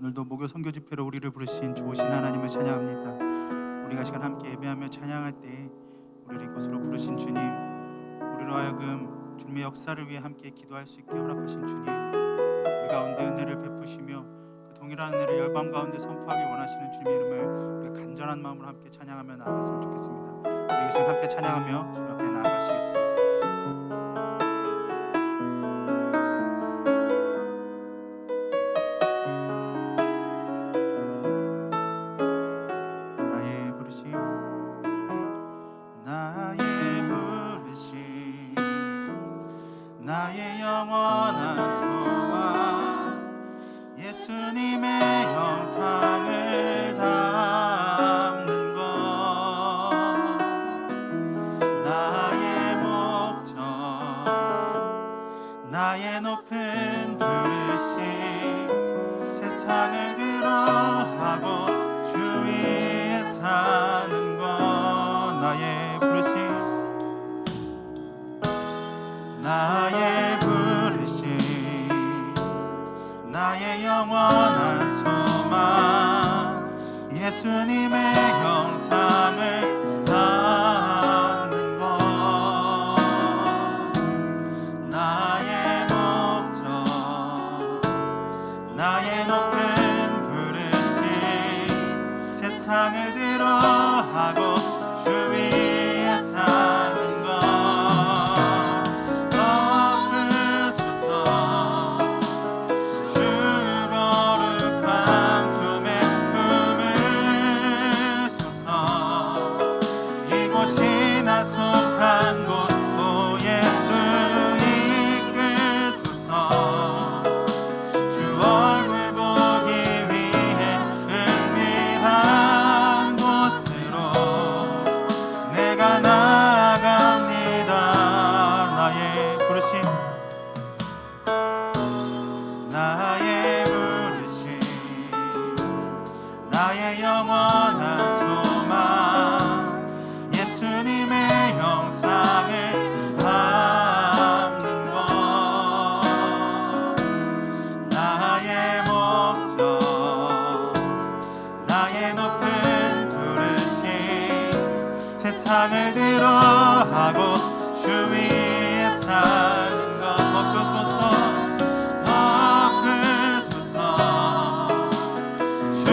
오늘도 목요 선교 집회로 우리를 부르신 좋으신 하나님을 찬양합니다. 우리가 시간 함께 예배하며 찬양할 때 우리를 이곳으로 부르신 주님, 우리로 하여금 주님의 역사를 위해 함께 기도할 수 있게 허락하신 주님, 우리 가운데 은혜를 베푸시며 그 동일한 은혜를 열방 가운데 선포하기 원하시는 주님의 이름을 우리가 간절한 마음으로 함께 찬양하며 나아갔으면 좋겠습니다. 우리 지금 함께 찬양하며 주님 앞에 나아가시겠습니다. 나의 영원한 소망, 예수님의 형상을 담는 것, 나의 목적, 나의 높은 부르심, 세상을 들어하고 주 위에 사는 것, 나의 부르심, 나의 부르심, 나의 영원한 소망, 예수님의 형상을 담는 것, 나의 목적, 나의 높은 부르심, 세상을 들어하고 주 위에 사는 속한 곳, 오 예수 이끌소서. 주 얼굴 보기 위해 은밀한 곳으로 내가 나아갑니다. 나의 부르심, 나의 부르심, 나의 영원한 소망, 예수님의 형상을 담는 것, 나의 목적, 나의 높은 부르심, 세상을 들어하고 주 위에 사는 것, 엎으소서, 엎으소서. 주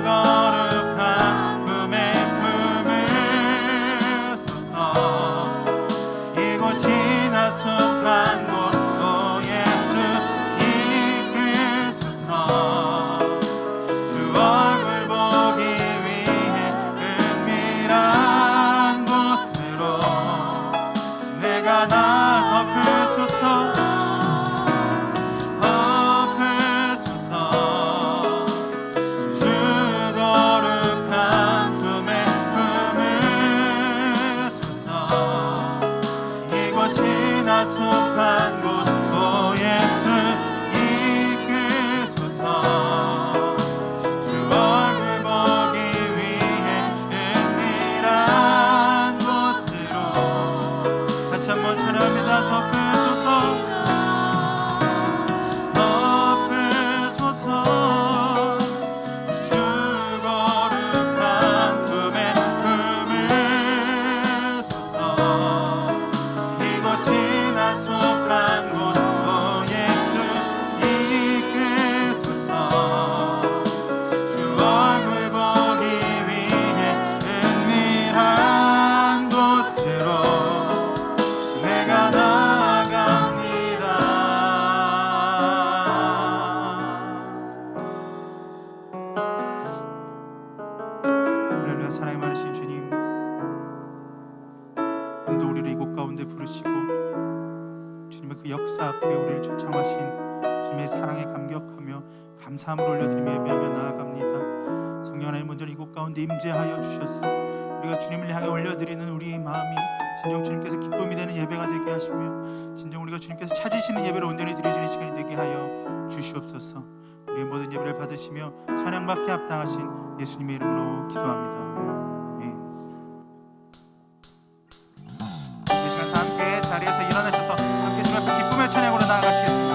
거룩한 품에 이곳이나 속한 곳, 오 예수 이끌소서. 주 얼굴 보기 위해 은밀한 곳으로 내가 엎으소서, 엎으소서. 주 거룩한 품에 품으소서. 이곳이나 속한 곳, 오 예수 이끌소서. 주 얼굴 보기 위해 은밀한 곳으로 다시 한번 찬양합니다. 덮으소서, 덮으소서. 주 거룩한 품에 품으소서. 이곳이나 속한 곳, 오 예수 이끌소서. 주 얼굴 보기 위해 은밀한 곳으로 내가 나아갑니다. 할렐루야. 사랑이 많으신 주님, 오늘도 우리를 이곳 가운데 부르시고 주님의 그 역사 앞에 우리를 초청하신 주님의 사랑에 감격하며 감사함을 올려드리며 예배하며 나아갑니다. 성령 하나님, 먼저 이곳 가운데 임재하여 주셔서 우리가 주님을 향해 올려드리는 우리의 마음이 진정 주님께서 기쁨이 되는 예배가 되게 하시며 진정 우리가 주님께서 찾으시는 예배를 온전히 드려지는 시간이 되게 하여 주시옵소서. 우리의 모든 예배를 받으시며 찬양받게 합당하신 예수님의 이름으로 기도합니다. 아멘. 이 시간 다 함께 자리에서 일어나셔서 함께 주님 앞에 기쁨의 찬양으로 나아가시겠습니다.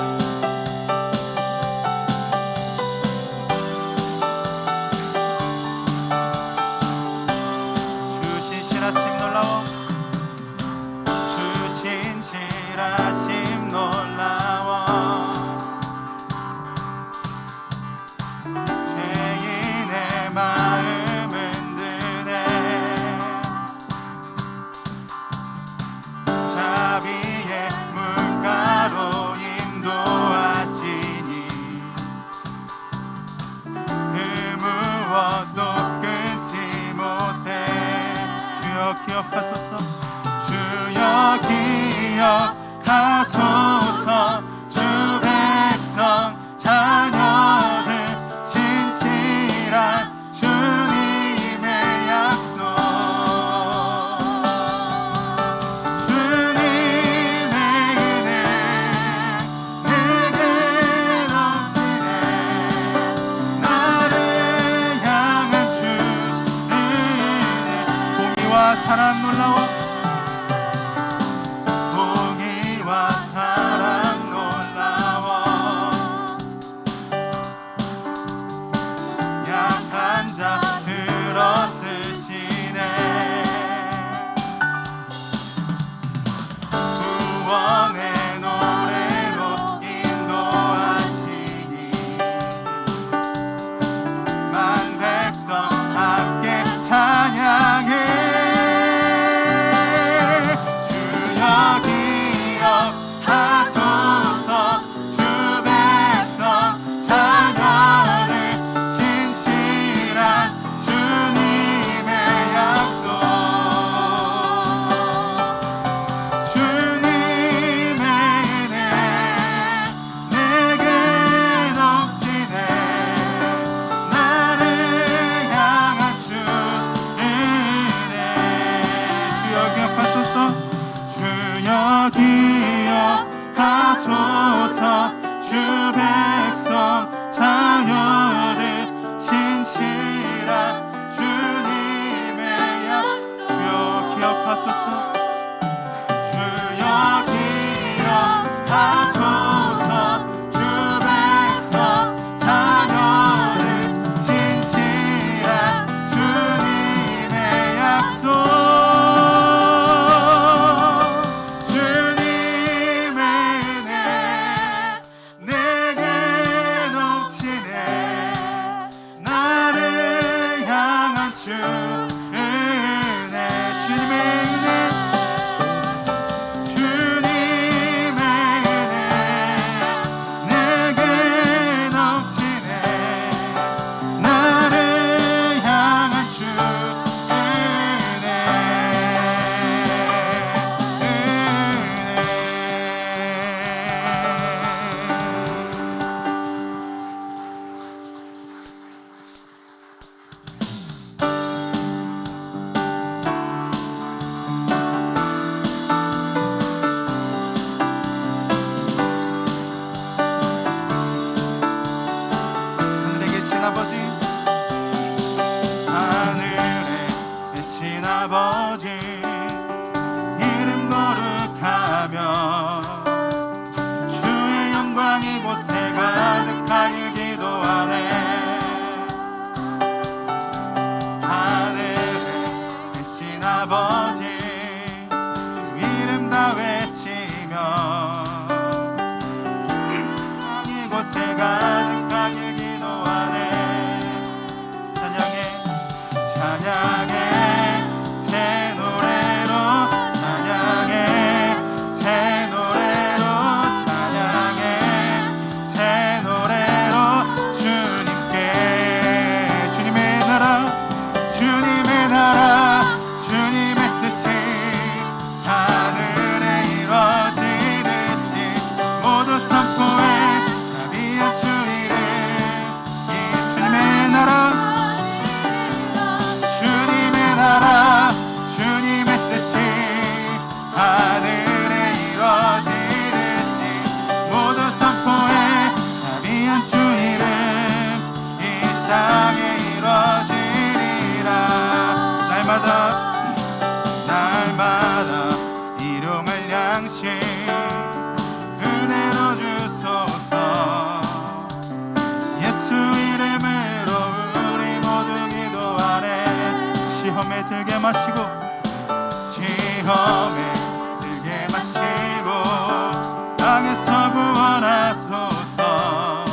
일어나소서.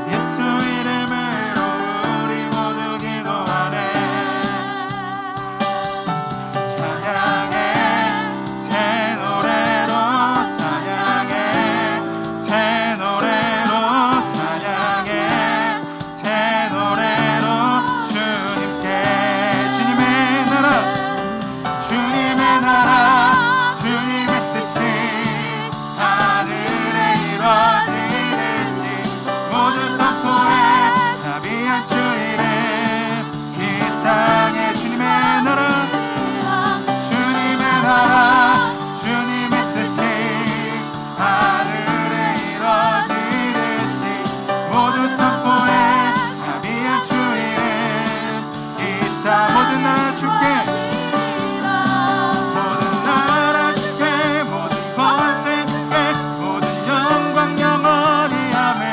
예수 이름으로 우리 모두 기도하네. 찬양해 새 노래로, 찬양해 새 노래로, 찬양해 새 노래로 주님께. 주님의 나라, 주님의 나라, 주님의 뜻이 하늘에 이루어지듯이 모두 선포해 자비한 주 이름 이 땅에. 주님의 나라, 주님의 나라, 주님의 뜻이 하늘에 이루어지듯이 모두 선포해 자비한 주 이름 이 땅. 모든 나라 주께, 모든 나라 주께, 모든 권세 주께, 모든 영광 영원히 아멘.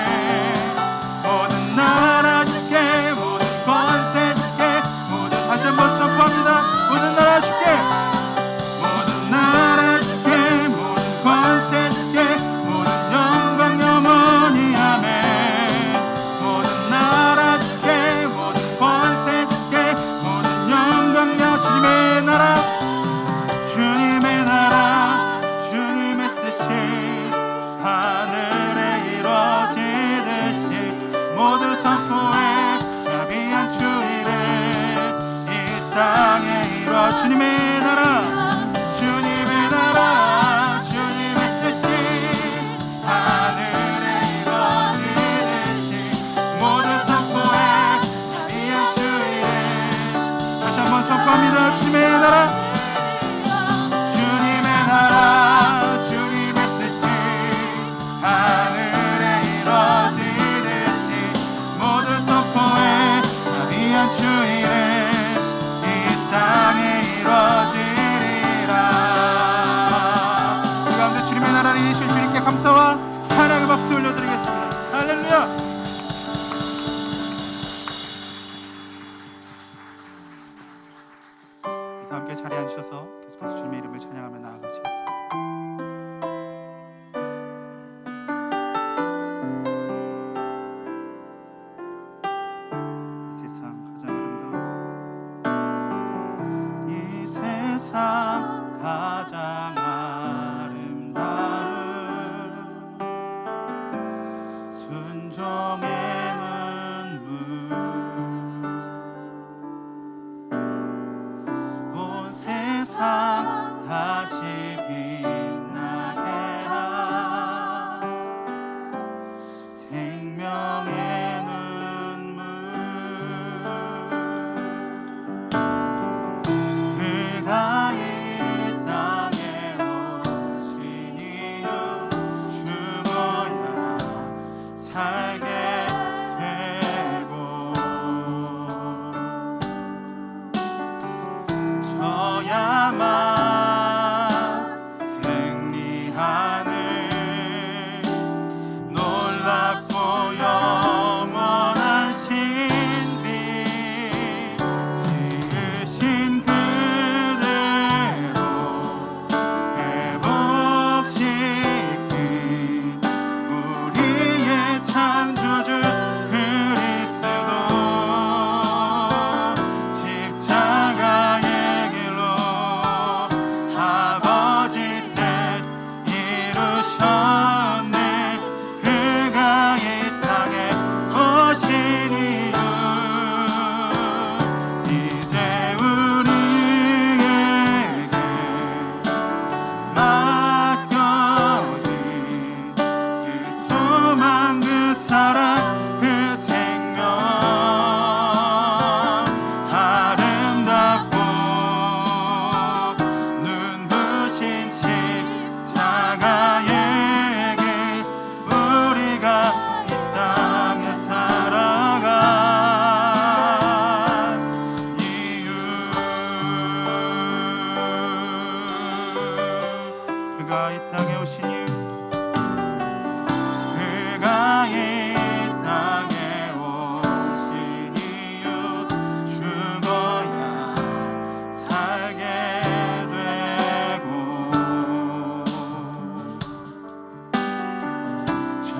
모든 나라 주께, 모든 권세 주께, 모든, 다시 한번 선포합니다. 모든 나라 주께, 모든 나라 주께, 모든 권세 주께, 모든 영광 영원히 아멘. 모든 나라 주께, 모든 권세 주께, 모든 영광 영. 주님의 나라, 주님의 나라, 주님의 뜻이 하늘에 이루어지듯이 모두 선포해 자비한 주 이름 이 땅에 이루어. 주님의 나라, 주님의 나라, 주님의 뜻이 하늘에 이루어지듯이 모두 선포해 자비한 주 이름. 다시 한번 선포합니다. 주님의 나라, 주님의 나라, 주님의 뜻이 하늘에 이루어지듯이 모두 선포해 자비한 주 이름 이 땅에 이루어지리라. 그 가운데 주님의 나라를 이루실 주님께 감사와 찬양의 박수 올려드리겠습니다. 할렐루야. 다 함께 자리에 앉으셔서 계속해서 주님의 이름을 찬양하며 나아가시겠습니다. 이 세상 가장 아름다운, 이 세상 가장 아름다운 순종의 눈물, 온 세상 다시 빛나게 하 생명의 눈물. 그가 이 땅에 오신 이유 죽어야 살게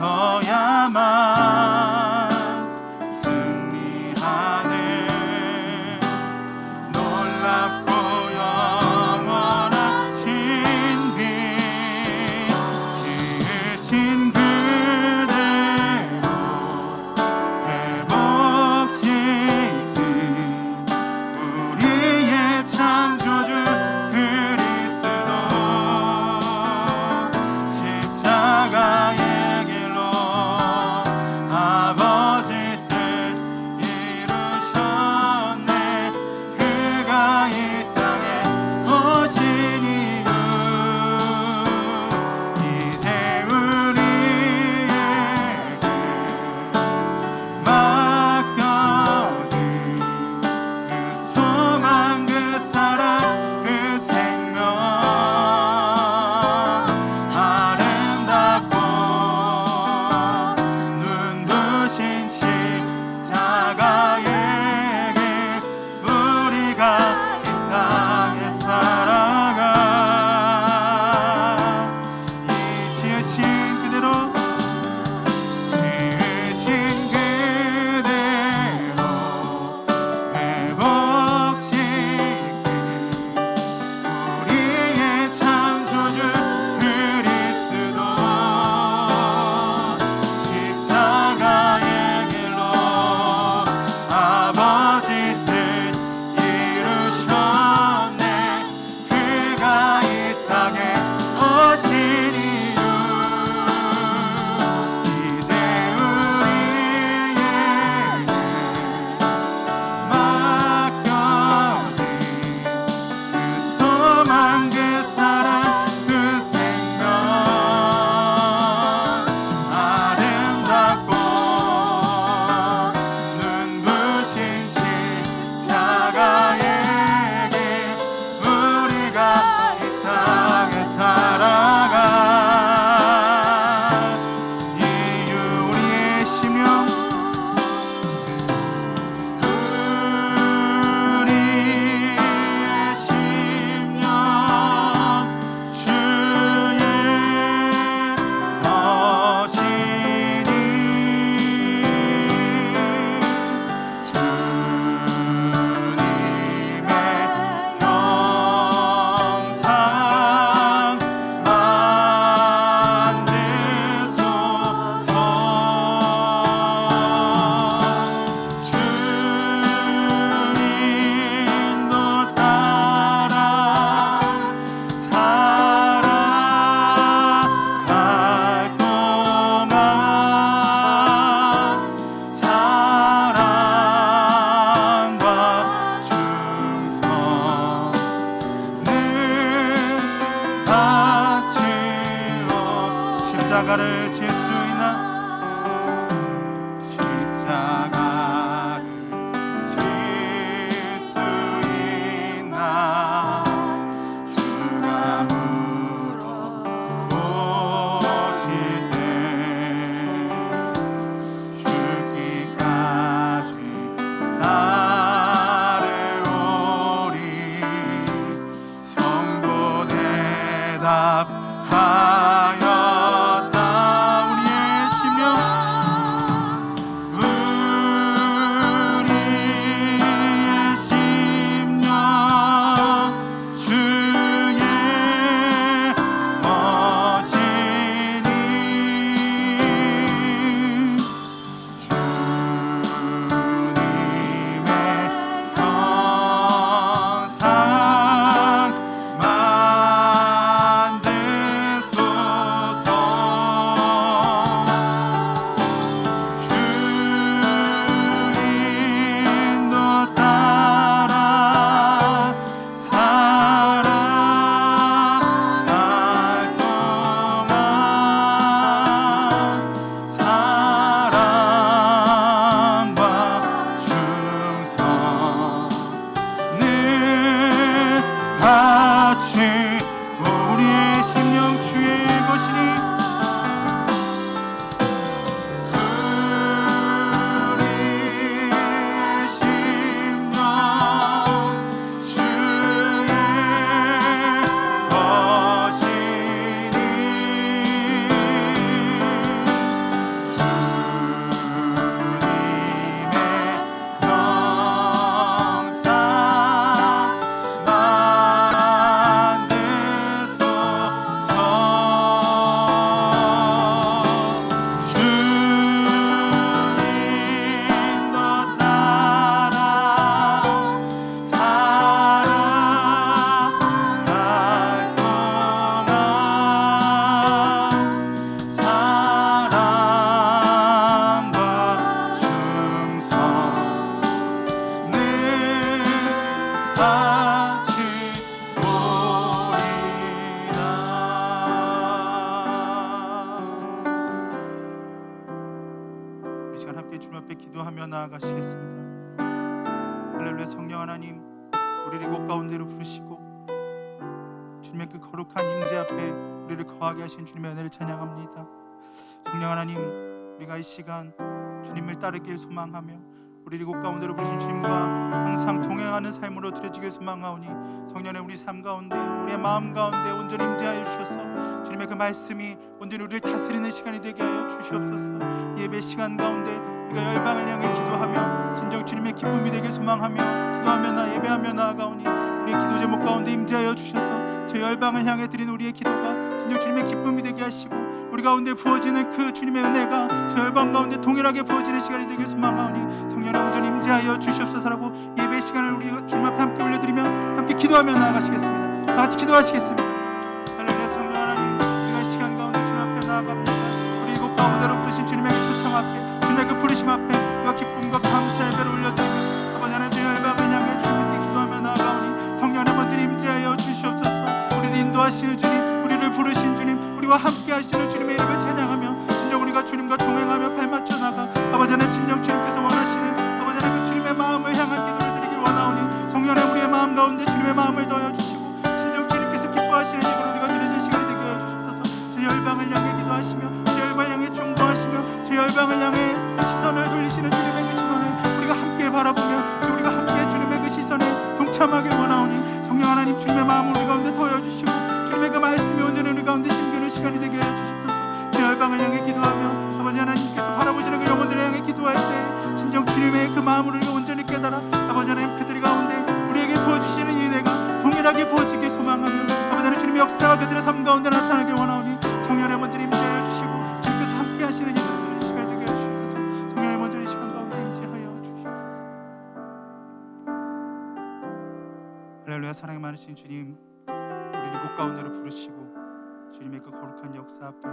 서야만 승리하네. 놀랍고 영원한 신비 지으신 그대로 회복시킨 우리의 창조주 그리스도 십자가의 길로 아버지 뜻 이루셨네. 그가 이 땅에 오신 이유 이제 우리에게 맡겨진 그 소망 그 사랑 그 생명 아름답고 눈부신 십자가에게 우리가 이 땅에 살아가 이 지으신 그대로 회복시킨 우리의 창조주 그리스도 십자가의 길로 아버지 뜻 이루셨네. 그가 이 땅에 오신 이유 이제 우리에게 맡겨진 그 소망 그 사랑 그 생명 아름답고 눈부신 십자가에게 우리가 이 땅에 살아가 이유 우리의 심령 우리의 심령 주의 것이니 주님의 영상 만드소서. 주인도 따라 살아갈 동안 사랑과 충성을 바치오. 십자가를 질 수 있나? 십자가를 질 수 있나? 주가 물어보실 때 죽기까지 따르오리. 성도 대답하였다. 우리의 심령 시간 함께 주님 앞에 기도하며 나아가시겠습니다. 할렐루야. 성령 하나님, 우리를 이곳 가운데로 부르시고 주님의 그 거룩한 임재 앞에 우리를 거하게 하신 주님의 은혜를 찬양합니다. 성령 하나님, 우리가 이 시간 주님을 따르길 소망하며 우리를 이곳 가운데로 부르신 주님과 항상 동행하는 삶으로 드려지길 소망하오니 성령의 우리 삶 가운데, 우리의 마음 가운데 온전히 임재하여 주셔서 주님의 그 말씀이 온전히 우리를 다스리는 시간이 되게 하여 주시옵소서. 예배 시간 가운데 우리가 열방을 향해 기도하며 진정 주님의 기쁨이 되길 소망하며 기도하며 예배하며 나아가오니 우리의 기도 제목 가운데 임재하여 주셔서 저 열방을 향해 드린 우리의 기도가 진정 주님의 기쁨이 되게 하시고 우리 가운데 부어지는 그 주님의 은혜가 저 열방 가운데 동일하게 부어지는 시간이 되길 소망하오니 성령의 온전히 임재하여 주시옵소서라고 예배 시간을 우리 주님 앞에 함께 올려드리며 함께 기도하며 나아가시겠습니다. 다 같이 기도하시겠습니다. 할렐루야. 성령 하나님, 우리가 이 시간 가운데 주님 앞에 나아갑니다. 우리 이곳 가운데로 부르신 주님의 그 초청 앞에, 주님의 그 부르심 앞에 우리가 기쁨과 감사 예배를 올려드리며 아버지 하나님 저 열방을 향해 주님께 기도하며 나아가오니 성령의 온전히 임재하여 주시옵소서. 우리를 인도하시는 주님, 우리를 부르신 주님, 우리와 함께 하시는 주님의 이름을 찬양하며 진정 우리가 주님과 동행하며 발맞춰 나가 아버지 하나님 진정 주님께서 원하시는 아버지 하나님 그 주님의 마음을 향한 기도를 드리길 원하오니 성령의 우리의 마음 가운데 주님의 마음을 더하여 주시고 진정 주님께서 기뻐하시는 입으로 우리가 드려진 시간이 되게 하여 주시옵소서. 저 열방을 향해 기도하시며 저 열방을 향해 중보하시며 저 열방을 향해 시선을 돌리시는 주님의 그 시선을 우리가 함께 바라보며 우리가 함께 주님의 그 시선에 동참하길 원하오니 성령 하나님 주님의 마음을 우리 가운데 더하여 주시고 주님의 그 말씀이 온전히 우리 가운데 심기는 시간이 되게 하여 주십소서. 저 열방을 향해 기도하며 아버지 하나님께서 바라보시는 그 영혼들을 향해 기도할 때 진정 주님의 그 마음을 우리가 온전히 깨달아 아버지 하나님 그들이 가운데 우리에게 부어주시는 이 은혜가 동일하게 부어지길 소망하며 아버지 하나님 주님의 역사가 그들의 삶 가운데 나타나길 원하오니 성령의 먼저 임재하여 주시고 주님께서 함께 하시는 이들의 시간이 되게 하여 주옵소서. 성령의 먼저 이 시간 가운데 임재하여 주시옵소서. 할렐루야. 사랑이 많으신 주님, 우리를 곳 가운데로 부르시고 주님의 그 거룩한 역사 앞에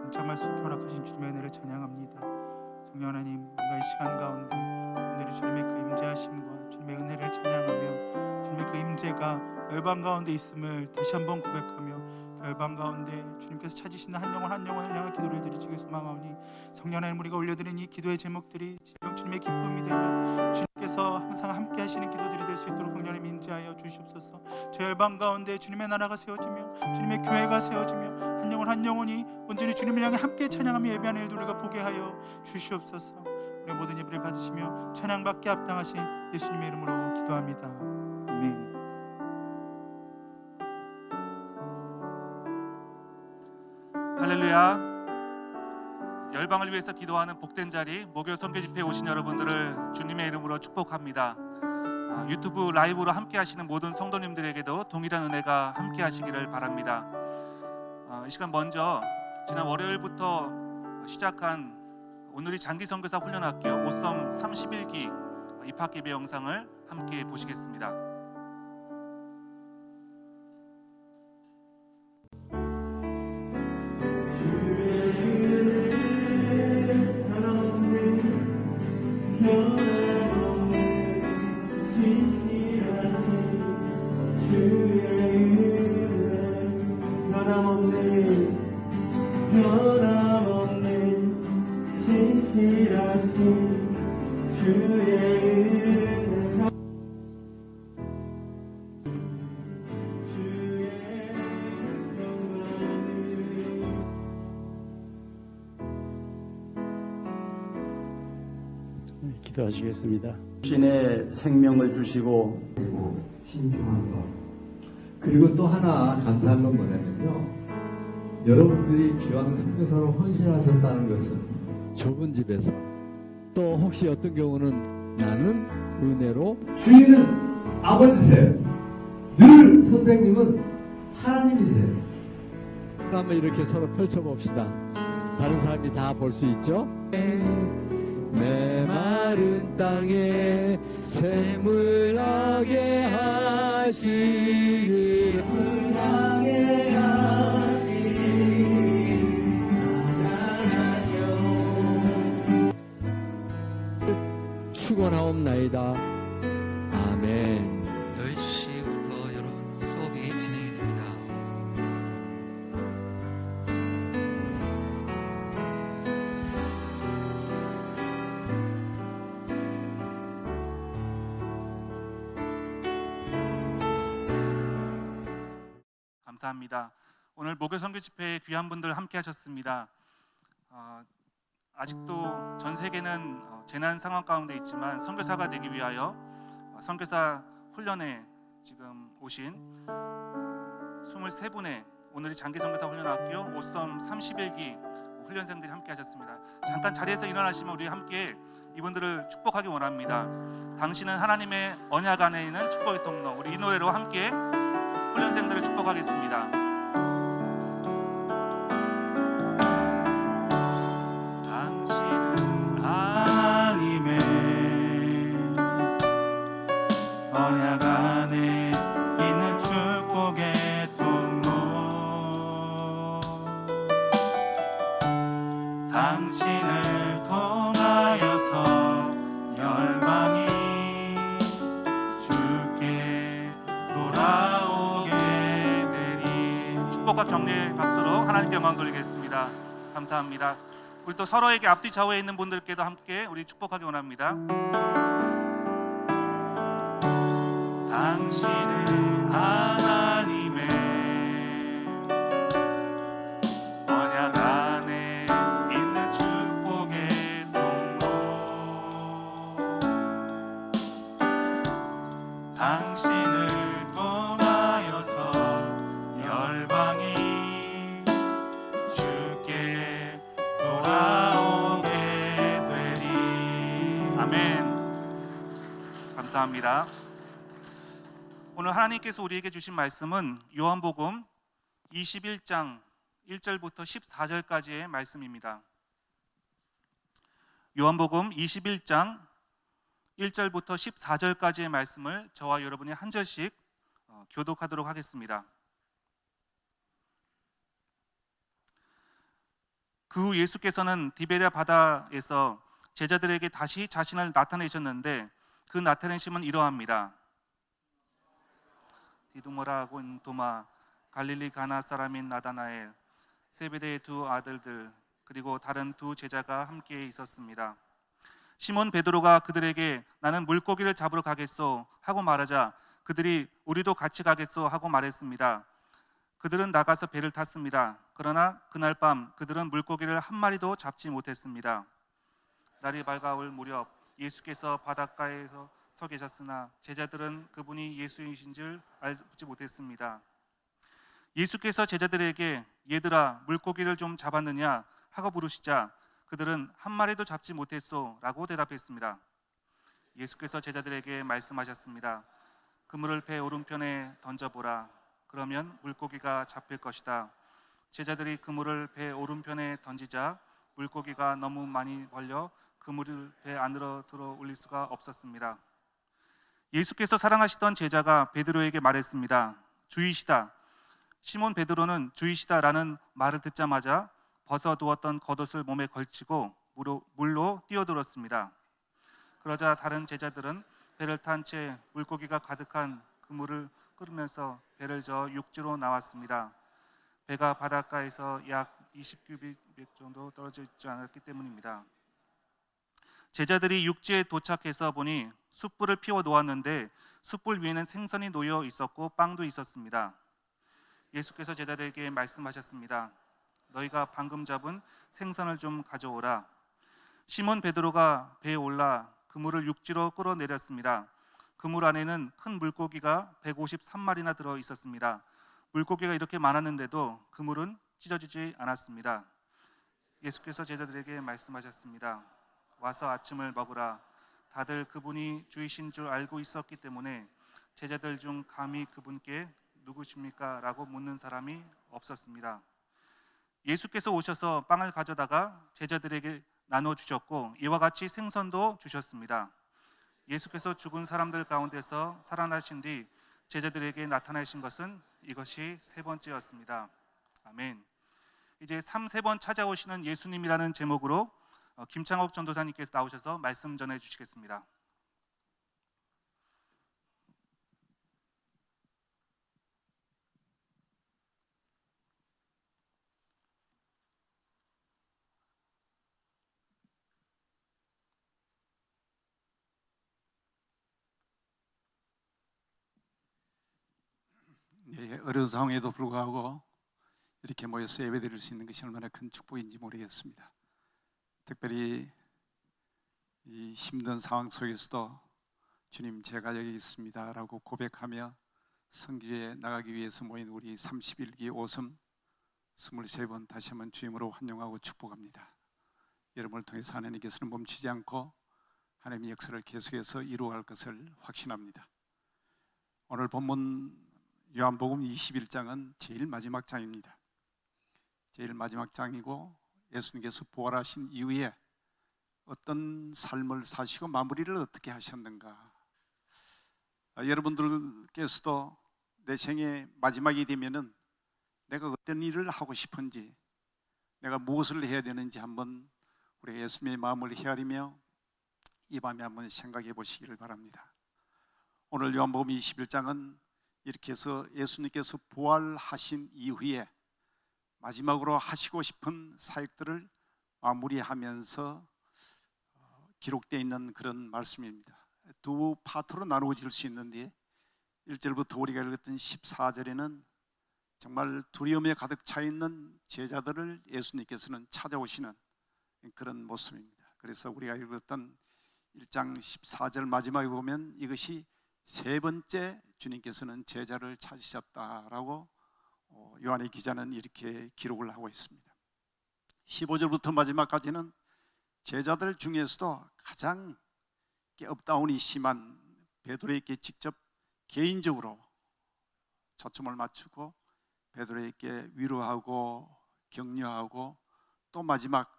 동참할 수 있게 허락하신 주님의 은혜를 찬양합니다. 성령 하나님, 우리가 이 시간 가운데 오늘의 주님의 그 임재하심과 주님의 은혜를 찬양하며 주님의 그 임재가 열방 가운데 있음을 다시 한번 고백하며 그 열방 가운데 주님께서 찾으시는 한 영혼 한 영혼을 향한 기도를 드리시길 소망하오니 성령 하나님, 우리가 올려드린 이 기도의 제목들이 진정 주님의 기쁨이 되며 주님께서 항상 함께 하시는 기도들이 될 수 있도록 성령 하나님 임재하여 주시옵소서. 저 열방 가운데 주님의 나라가 세워지며 주님의 교회가 세워지며 한 영혼 한 영혼이 온전히 주님을 향해 함께 찬양하며 예배하는 일도 우리가 보게 하여 주시옵소서. 우리 모든 예배를 받으시며 찬양받게 합당하신 예수님의 이름으로 기도합니다. 아멘. 할렐루야. 열방을 위해서 기도하는 복된 자리 목요 선교 집회에 오신 여러분들을 주님의 이름으로 축복합니다. 유튜브 라이브로 함께 하시는 모든 성도님들에게도 동일한 은혜가 함께 하시기를 바랍니다. 이 시간 먼저 지난 월요일부터 시작한 오늘이 장기 선교사 훈련학교 오썸 31기 입학 예배 영상을 함께 보시겠습니다. 기도하시겠습니다. 신의 생명을 주시고 신중한 것. 그리고 또 하나 감사한 건 뭐냐면요, 여러분들이 기왕 선교사로 헌신하셨다는 것은 좁은 집에서, 또 혹시 어떤 경우는 나는 은혜로, 주인은 아버지세요, 늘 선생님은 하나님이세요. 한번 이렇게 서로 펼쳐봅시다. 다른 사람이 다 볼 수 있죠? 내 마른 땅에 샘을 나게 하시길, 나게 하시길 축원하옵나이다. 아멘. 10시부터 여러분 수업이 진행이 됩니다. 감사합니다. 오늘 목요 선교 집회에 귀한 분들 함께 하셨습니다. 아직도 전 세계는 재난 상황 가운데 있지만 선교사가 되기 위하여 선교사 훈련에 지금 오신 23분의 오늘이 장기 선교사 훈련학교 오썸 31기 훈련생들이 함께 하셨습니다. 잠깐 자리에서 일어나시면 우리 함께 이분들을 축복하기 원합니다. 당신은 하나님의 언약 안에 있는 축복의 통로. 우리 이 노래로 함께 훈련생들을 축복하겠습니다. 당신은 하나님의 언약 안에 있는 축복의 통로. 당신을 통하여서 열방이 주께 돌아오게 되리. 축복과 격려의 박수로 하나님께 영광 돌리겠습니다. 감사합니다. 우리 또 서로에게 앞뒤 좌우에 있는 분들께도 함께 우리 축복하기 원합니다. 당신은 하나님의 언약 안에 있는 축복의 통로. 당신을 통하여서 열방이 주께 돌아오게 되리. 아멘. 감사합니다. 오늘 하나님께서 우리에게 주신 말씀은 요한복음 21장 1절부터 14절까지의 말씀입니다. 요한복음 21장 1절부터 14절까지의 말씀을 저와 여러분이 한 절씩 교독하도록 하겠습니다. 그 후 예수께서는 디베랴 바다에서 제자들에게 다시 자신을 나타내셨는데 그 나타내심은 이러합니다. 디두모라고 인 도마, 갈릴리 가나 사람인 나다나엘, 세베대의 두 아들들, 그리고 다른 두 제자가 함께 있었습니다. 시몬 베드로가 그들에게 나는 물고기를 잡으러 가겠소 하고 말하자 그들이 우리도 같이 가겠소 하고 말했습니다. 그들은 나가서 배를 탔습니다. 그러나 그날 밤 그들은 물고기를 한 마리도 잡지 못했습니다. 날이 밝아올 무렵 예수께서 바닷가에서 서 계셨으나 제자들은 그분이 예수이신 줄 알지 못했습니다. 예수께서 제자들에게 얘들아 물고기를 좀 잡았느냐 하고 부르시자 그들은 한 마리도 잡지 못했소 라고 대답했습니다. 예수께서 제자들에게 말씀하셨습니다. 그물을 배 오른편에 던져보라. 그러면 물고기가 잡힐 것이다. 제자들이 그물을 배 오른편에 던지자 물고기가 너무 많이 걸려 그물을 배 안으로 들어 올릴 수가 없었습니다. 예수께서 사랑하시던 제자가 베드로에게 말했습니다. 주이시다. 시몬 베드로는 주이시다라는 말을 듣자마자 벗어두었던 겉옷을 몸에 걸치고 물로 뛰어들었습니다. 그러자 다른 제자들은 배를 탄 채 물고기가 가득한 그물을 끌으면서 배를 저어 육지로 나왔습니다. 배가 바닷가에서 약 20규빗 정도 떨어져 있지 않았기 때문입니다. 제자들이 육지에 도착해서 보니 숯불을 피워 놓았는데 숯불 위에는 생선이 놓여 있었고 빵도 있었습니다. 예수께서 제자들에게 말씀하셨습니다. 너희가 방금 잡은 생선을 좀 가져오라. 시몬 베드로가 배에 올라 그물을 육지로 끌어내렸습니다. 그물 안에는 큰 물고기가 153마리나 들어 있었습니다. 물고기가 이렇게 많았는데도 그물은 찢어지지 않았습니다. 예수께서 제자들에게 말씀하셨습니다. 와서 아침을 먹으라. 다들 그분이 주이신 줄 알고 있었기 때문에 제자들 중 감히 그분께 누구십니까? 라고 묻는 사람이 없었습니다. 예수께서 오셔서 빵을 가져다가 제자들에게 나눠주셨고 이와 같이 생선도 주셨습니다. 예수께서 죽은 사람들 가운데서 살아나신 뒤 제자들에게 나타나신 것은 이것이 세 번째였습니다. 아멘. 이제 3번 찾아오시는 예수님이라는 제목으로 김창옥 전도사님께서 나오셔서 말씀 전해 주시겠습니다. 네, 어려운 상황에도 불구하고 이렇게 모여서 예배드릴 수 있는 것이 얼마나 큰 축복인지 모르겠습니다. 특별히 이 힘든 상황 속에서도 주님 제가 여기 있습니다 라고 고백하며 선교에 나가기 위해서 모인 우리 31기 오섬 23번 다시 한번 주임으로 환영하고 축복합니다. 여러분을 통해서 하나님께서는 멈추지 않고 하나님의 역사를 계속해서 이루어갈 것을 확신합니다. 오늘 본문 요한복음 21장은 제일 마지막 장입니다. 제일 마지막 장이고 예수님께서 부활하신 이후에 어떤 삶을 사시고 마무리를 어떻게 하셨는가. 여러분들께서도 내 생의 마지막이 되면은 내가 어떤 일을 하고 싶은지, 내가 무엇을 해야 되는지 한번 우리 예수님의 마음을 헤아리며 이 밤에 한번 생각해 보시기를 바랍니다. 오늘 요한복음 21장은 이렇게 해서 예수님께서 부활하신 이후에 마지막으로 하시고 싶은 사역들을 마무리하면서 기록되어 있는 그런 말씀입니다. 두 파트로 나누어질 수 있는데 1절부터 우리가 읽었던 14절에는 정말 두려움에 가득 차 있는 제자들을 예수님께서는 찾아오시는 그런 모습입니다. 그래서 우리가 읽었던 1장 14절 마지막에 보면 이것이 세 번째 주님께서는 제자를 찾으셨다라고 요한의 기자는 이렇게 기록을 하고 있습니다. 15절부터 마지막까지는 제자들 중에서도 가장 업다운이 심한 베드로에게 직접 개인적으로 초점을 맞추고 베드로에게 위로하고 격려하고 또 마지막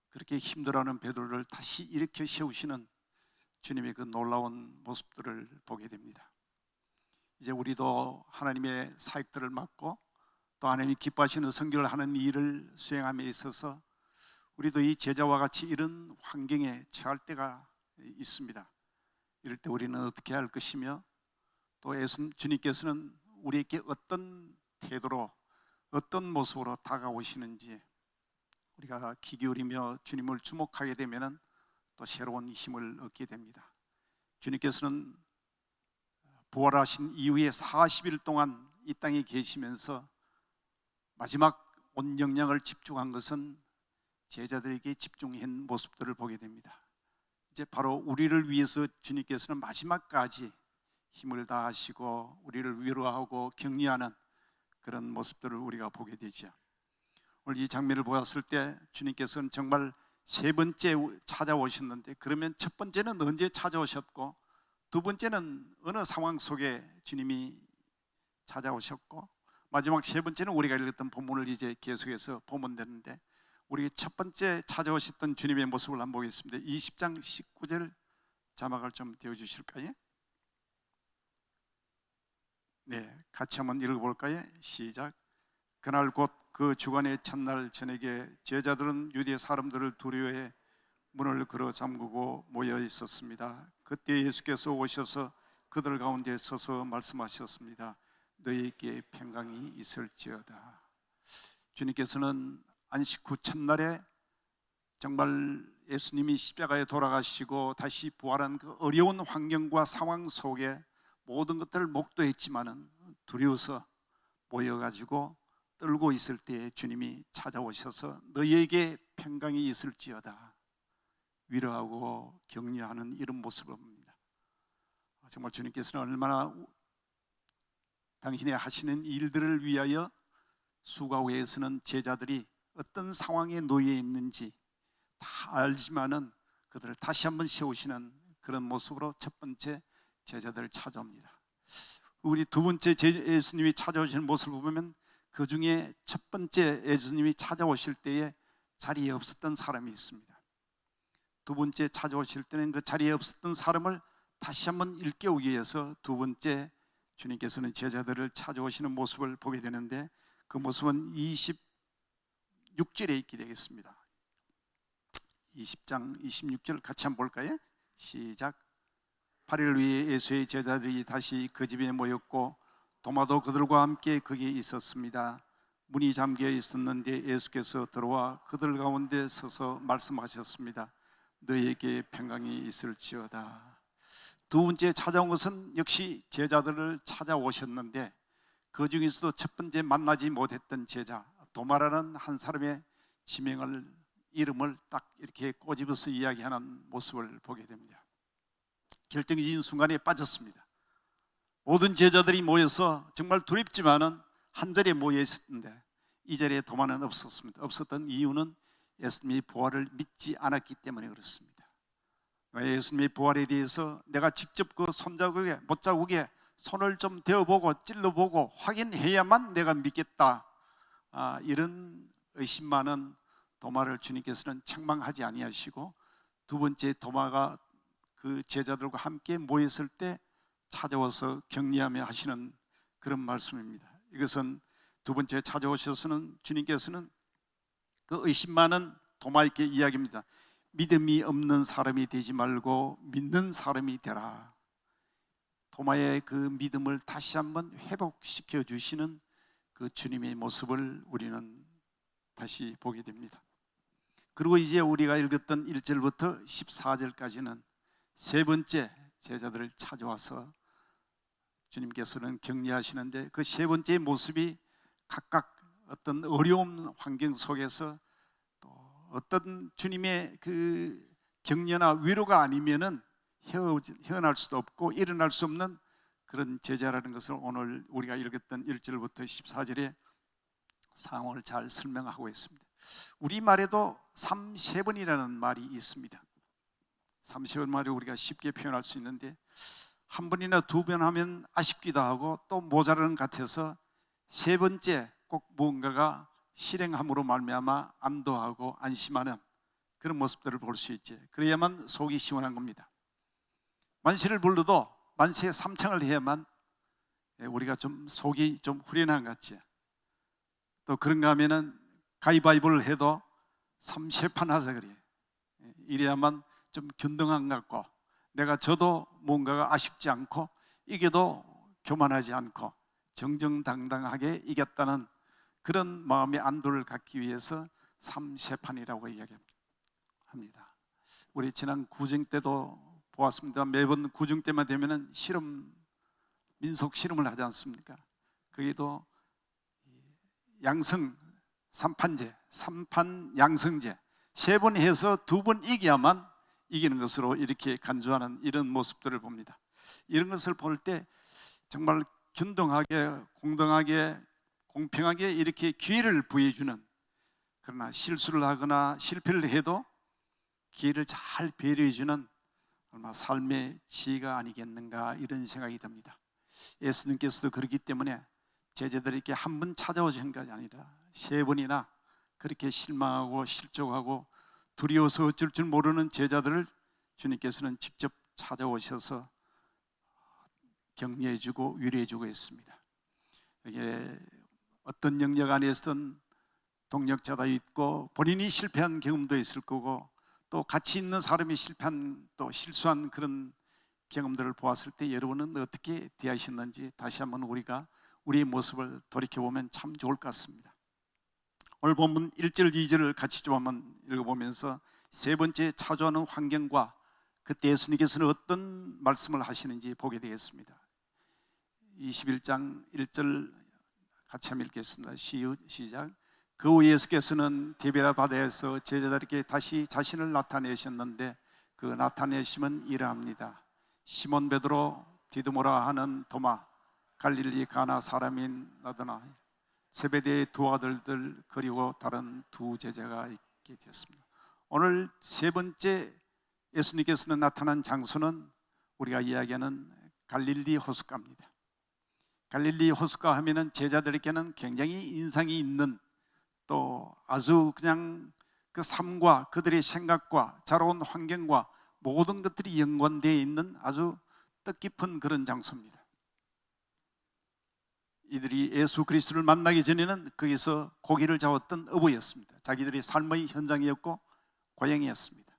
그렇게 힘들어하는 베드로를 다시 일으켜 세우시는 주님의 그 놀라운 모습들을 보게 됩니다. 이제 우리도 하나님의 사역들을 맡고 또 하나님이 기뻐하시는 선교를 하는 일을 수행함에 있어서 우리도 이 제자와 같이 이런 환경에 처할 때가 있습니다. 이럴 때 우리는 어떻게 할 것이며 또 주님께서는 우리에게 어떤 태도로 어떤 모습으로 다가오시는지 우리가 귀 기울이며 주님을 주목하게 되면 또 새로운 힘을 얻게 됩니다. 주님께서는 부활하신 이후에 40일 동안 이 땅에 계시면서 마지막 온 영향을 집중한 것은 제자들에게 집중한 모습들을 보게 됩니다. 이제 바로 우리를 위해서 주님께서는 마지막까지 힘을 다하시고 우리를 위로하고 격려하는 그런 모습들을 우리가 보게 되죠. 오늘 이 장면을 보았을 때 주님께서는 정말 세 번째 찾아오셨는데 그러면 첫 번째는 언제 찾아오셨고 두 번째는 어느 상황 속에 주님이 찾아오셨고 마지막 세 번째는 우리가 읽었던 본문을 이제 계속해서 보면 되는데 우리 첫 번째 찾아오셨던 주님의 모습을 한번 보겠습니다. 20장 19절 자막을 좀 띄워주실까요? 네, 같이 한번 읽어볼까요? 시작. 그날 곧 그 주간의 첫날 저녁에 제자들은 유대 사람들을 두려워해 문을 걸어 잠그고 모여 있었습니다. 그때 예수께서 오셔서 그들 가운데 서서 말씀하셨습니다. 너희에게 평강이 있을지어다. 주님께서는 안식 후 첫날에 정말 예수님이 십자가에 돌아가시고 다시 부활한 그 어려운 환경과 상황 속에 모든 것들을 목도했지만은 두려워서 모여가지고 떨고 있을 때 주님이 찾아오셔서 너희에게 평강이 있을지어다 위로하고 격려하는 이런 모습을 봅니다. 정말 주님께서는 얼마나 당신의 하시는 일들을 위하여 수고하고에서는 제자들이 어떤 상황에 놓여 있는지 다 알지만은 그들을 다시 한번 세우시는 그런 모습으로 첫 번째 제자들을 찾아옵니다. 우리 두 번째 예수님이 찾아오시는 모습을 보면 그 중에 첫 번째 예수님이 찾아오실 때에 자리에 없었던 사람이 있습니다. 두 번째 찾아오실 때는 그 자리에 없었던 사람을 다시 한번 일깨우기 위해서 두 번째 주님께서는 제자들을 찾아오시는 모습을 보게 되는데 그 모습은 26절에 있게 되겠습니다. 20장 26절 같이 한번 볼까요? 시작. 8일 후에 예수의 제자들이 다시 그 집에 모였고 도마도 그들과 함께 거기에 있었습니다. 문이 잠겨 있었는데 예수께서 들어와 그들 가운데 서서 말씀하셨습니다. 너희에게 평강이 있을지어다. 두 번째 찾아온 것은 역시 제자들을 찾아오셨는데 그 중에서도 첫 번째 만나지 못했던 제자 도마라는 한 사람의 이름을 딱 이렇게 꼬집어서 이야기하는 모습을 보게 됩니다. 결정적인 순간에 빠졌습니다. 모든 제자들이 모여서 정말 두렵지만은 한 자리에 모여 있었는데 이 자리에 도마는 없었습니다. 없었던 이유는 예수님이 부활을 믿지 않았기 때문에 그렇습니다. 예수님의 부활에 대해서 내가 직접 그 못자국에 손을 좀 대어보고 찔러보고 확인해야만 내가 믿겠다, 이런 의심 많은 도마를 주님께서는 책망하지 아니하시고, 두 번째 도마가 그 제자들과 함께 모였을 때 찾아와서 격려하며 하시는 그런 말씀입니다. 이것은 두 번째 찾아오셔서는 주님께서는 그 의심 많은 도마에게 이야기합니다. 믿음이 없는 사람이 되지 말고 믿는 사람이 되라. 도마의 그 믿음을 다시 한번 회복시켜 주시는 그 주님의 모습을 우리는 다시 보게 됩니다. 그리고 이제 우리가 읽었던 1절부터 14절까지는 세 번째 제자들을 찾아와서 주님께서는 격려하시는데, 그 세 번째 모습이 각각 어떤 어려운 환경 속에서 또 어떤 주님의 그 격려나 위로가 아니면은 헤어날 수도 없고 일어날 수 없는 그런 제자라는 것을 오늘 우리가 읽었던 1절부터 14절의 상황을 잘 설명하고 있습니다. 우리말에도 3세번이라는 말이 있습니다. 3세번 말이 우리가 쉽게 표현할 수 있는데, 한 번이나 두 번 하면 아쉽기도 하고 또 모자라는 것 같아서 세 번째 꼭 무언가가 실행함으로 말미암아 안도하고 안심하는 그런 모습들을 볼 수 있지. 그래야만 속이 시원한 겁니다. 만세를 불러도 만세 삼창을 해야만 우리가 좀 속이 좀 후련한 것 같지. 또 그런가 하면은 가위바위보를 해도 3세판 하자 그래. 이래야만 좀 균등한 것 같고, 내가 져도 뭔가가 아쉽지 않고 이겨도 교만하지 않고 정정당당하게 이겼다는 그런 마음의 안도를 갖기 위해서 3세판이라고 이야기합니다. 우리 지난 구정 때도 보았습니다. 매번 구정 때만 되면은 민속 실험을 하지 않습니까? 거기도 양성 삼판제, 삼판 양성제 세 번 해서 두 번 이겨야만 이기는 것으로 이렇게 간주하는 이런 모습들을 봅니다. 이런 것을 볼 때 정말 균등하게, 공정하게, 공평하게 이렇게 기회를 부여주는, 그러나 실수를 하거나 실패를 해도 기회를 잘 배려해주는 얼마나 삶의 지혜가 아니겠는가, 이런 생각이 듭니다. 예수님께서도 그렇기 때문에 제자들에게 한 번 찾아오신 것이 아니라 세 번이나 그렇게 실망하고 실족하고 두려워서 어쩔 줄 모르는 제자들을 주님께서는 직접 찾아오셔서 격려해주고 위로해주고 했습니다. 이게 어떤 영역 안에서든 동력자도 있고 본인이 실패한 경험도 있을 거고, 또 같이 있는 사람이 실패한 또 실수한 그런 경험들을 보았을 때 여러분은 어떻게 대하셨는지 다시 한번 우리가 우리의 모습을 돌이켜보면 참 좋을 것 같습니다. 오늘 본문 1절 2절을 같이 좀 한번 읽어보면서 세 번째 찾아오는 환경과 그때 예수님께서는 어떤 말씀을 하시는지 보게 되겠습니다. 21장 1절 같이 한번 읽겠습니다. 시작. 그 후 예수께서는 디베라 바다에서 제자들에게 다시 자신을 나타내셨는데 그 나타내심은 이러합니다. 시몬 베드로, 디두모라 하는 도마, 갈릴리 가나 사람인 나더나, 세베대의 두 아들들, 그리고 다른 두 제자가 있게 되었습니다. 오늘 세 번째 예수님께서는 나타난 장소는 우리가 이야기하는 갈릴리 호숫가입니다. 갈릴리 호숫가 하면은 제자들에게는 굉장히 인상이 있는, 또 아주 그냥 그 삶과 그들의 생각과 자라온 환경과 모든 것들이 연관되어 있는 아주 뜻깊은 그런 장소입니다. 이들이 예수 그리스도를 만나기 전에는 거기서 고기를 잡았던 어부였습니다. 자기들의 삶의 현장이었고 고향이었습니다.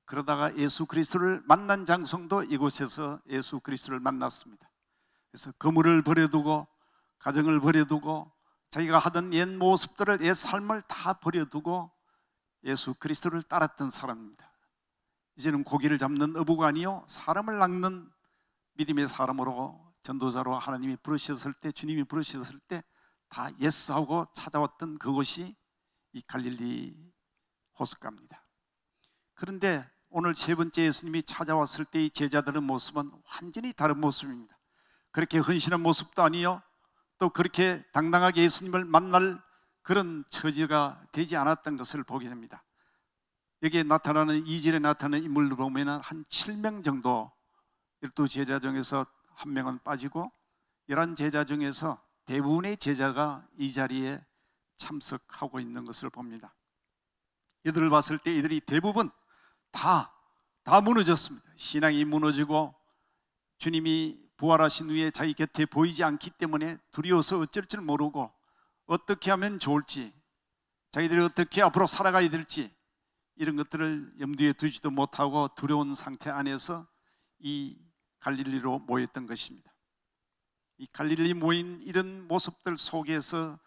그러다가 예수 그리스도를 만난 장소도 이곳에서 예수 그리스도를 만났습니다. 그래서 거물을 버려두고 가정을 버려두고 자기가 하던 옛 모습들을, 옛 삶을 다 버려두고 예수 그리스도를 따랐던 사람입니다. 이제는 고기를 잡는 어부가 아니요 사람을 낚는 믿음의 사람으로 전도자로 하나님이 부르셨을 때, 주님이 부르셨을 때 다 예스하고 찾아왔던 그곳이 이 갈릴리 호숫가입니다. 그런데 오늘 세 번째 예수님이 찾아왔을 때 이 제자들의 모습은 완전히 다른 모습입니다. 그렇게 헌신한 모습도 아니요, 또 그렇게 당당하게 예수님을 만날 그런 처지가 되지 않았던 것을 보게 됩니다. 여기에 나타나는 2절에 나타나는 인물을 보면 한 7명 정도, 12제자 중에서 한 명은 빠지고 11제자 중에서 대부분의 제자가 이 자리에 참석하고 있는 것을 봅니다. 이들을 봤을 때 이들이 대부분 다 무너졌습니다. 신앙이 무너지고 주님이 부활하신 후에 자기 곁에 보이지 않기 때문에 두려워서 어쩔 줄 모르고 어떻게 하면 좋을지, 자기들이 어떻게 앞으로 살아가야 될지 이런 것들을 염두에 두지도 못하고 두려운 상태 안에서 이 갈릴리로 모였던 것입니다. 이 갈릴리 모인 이런 모습들 속에서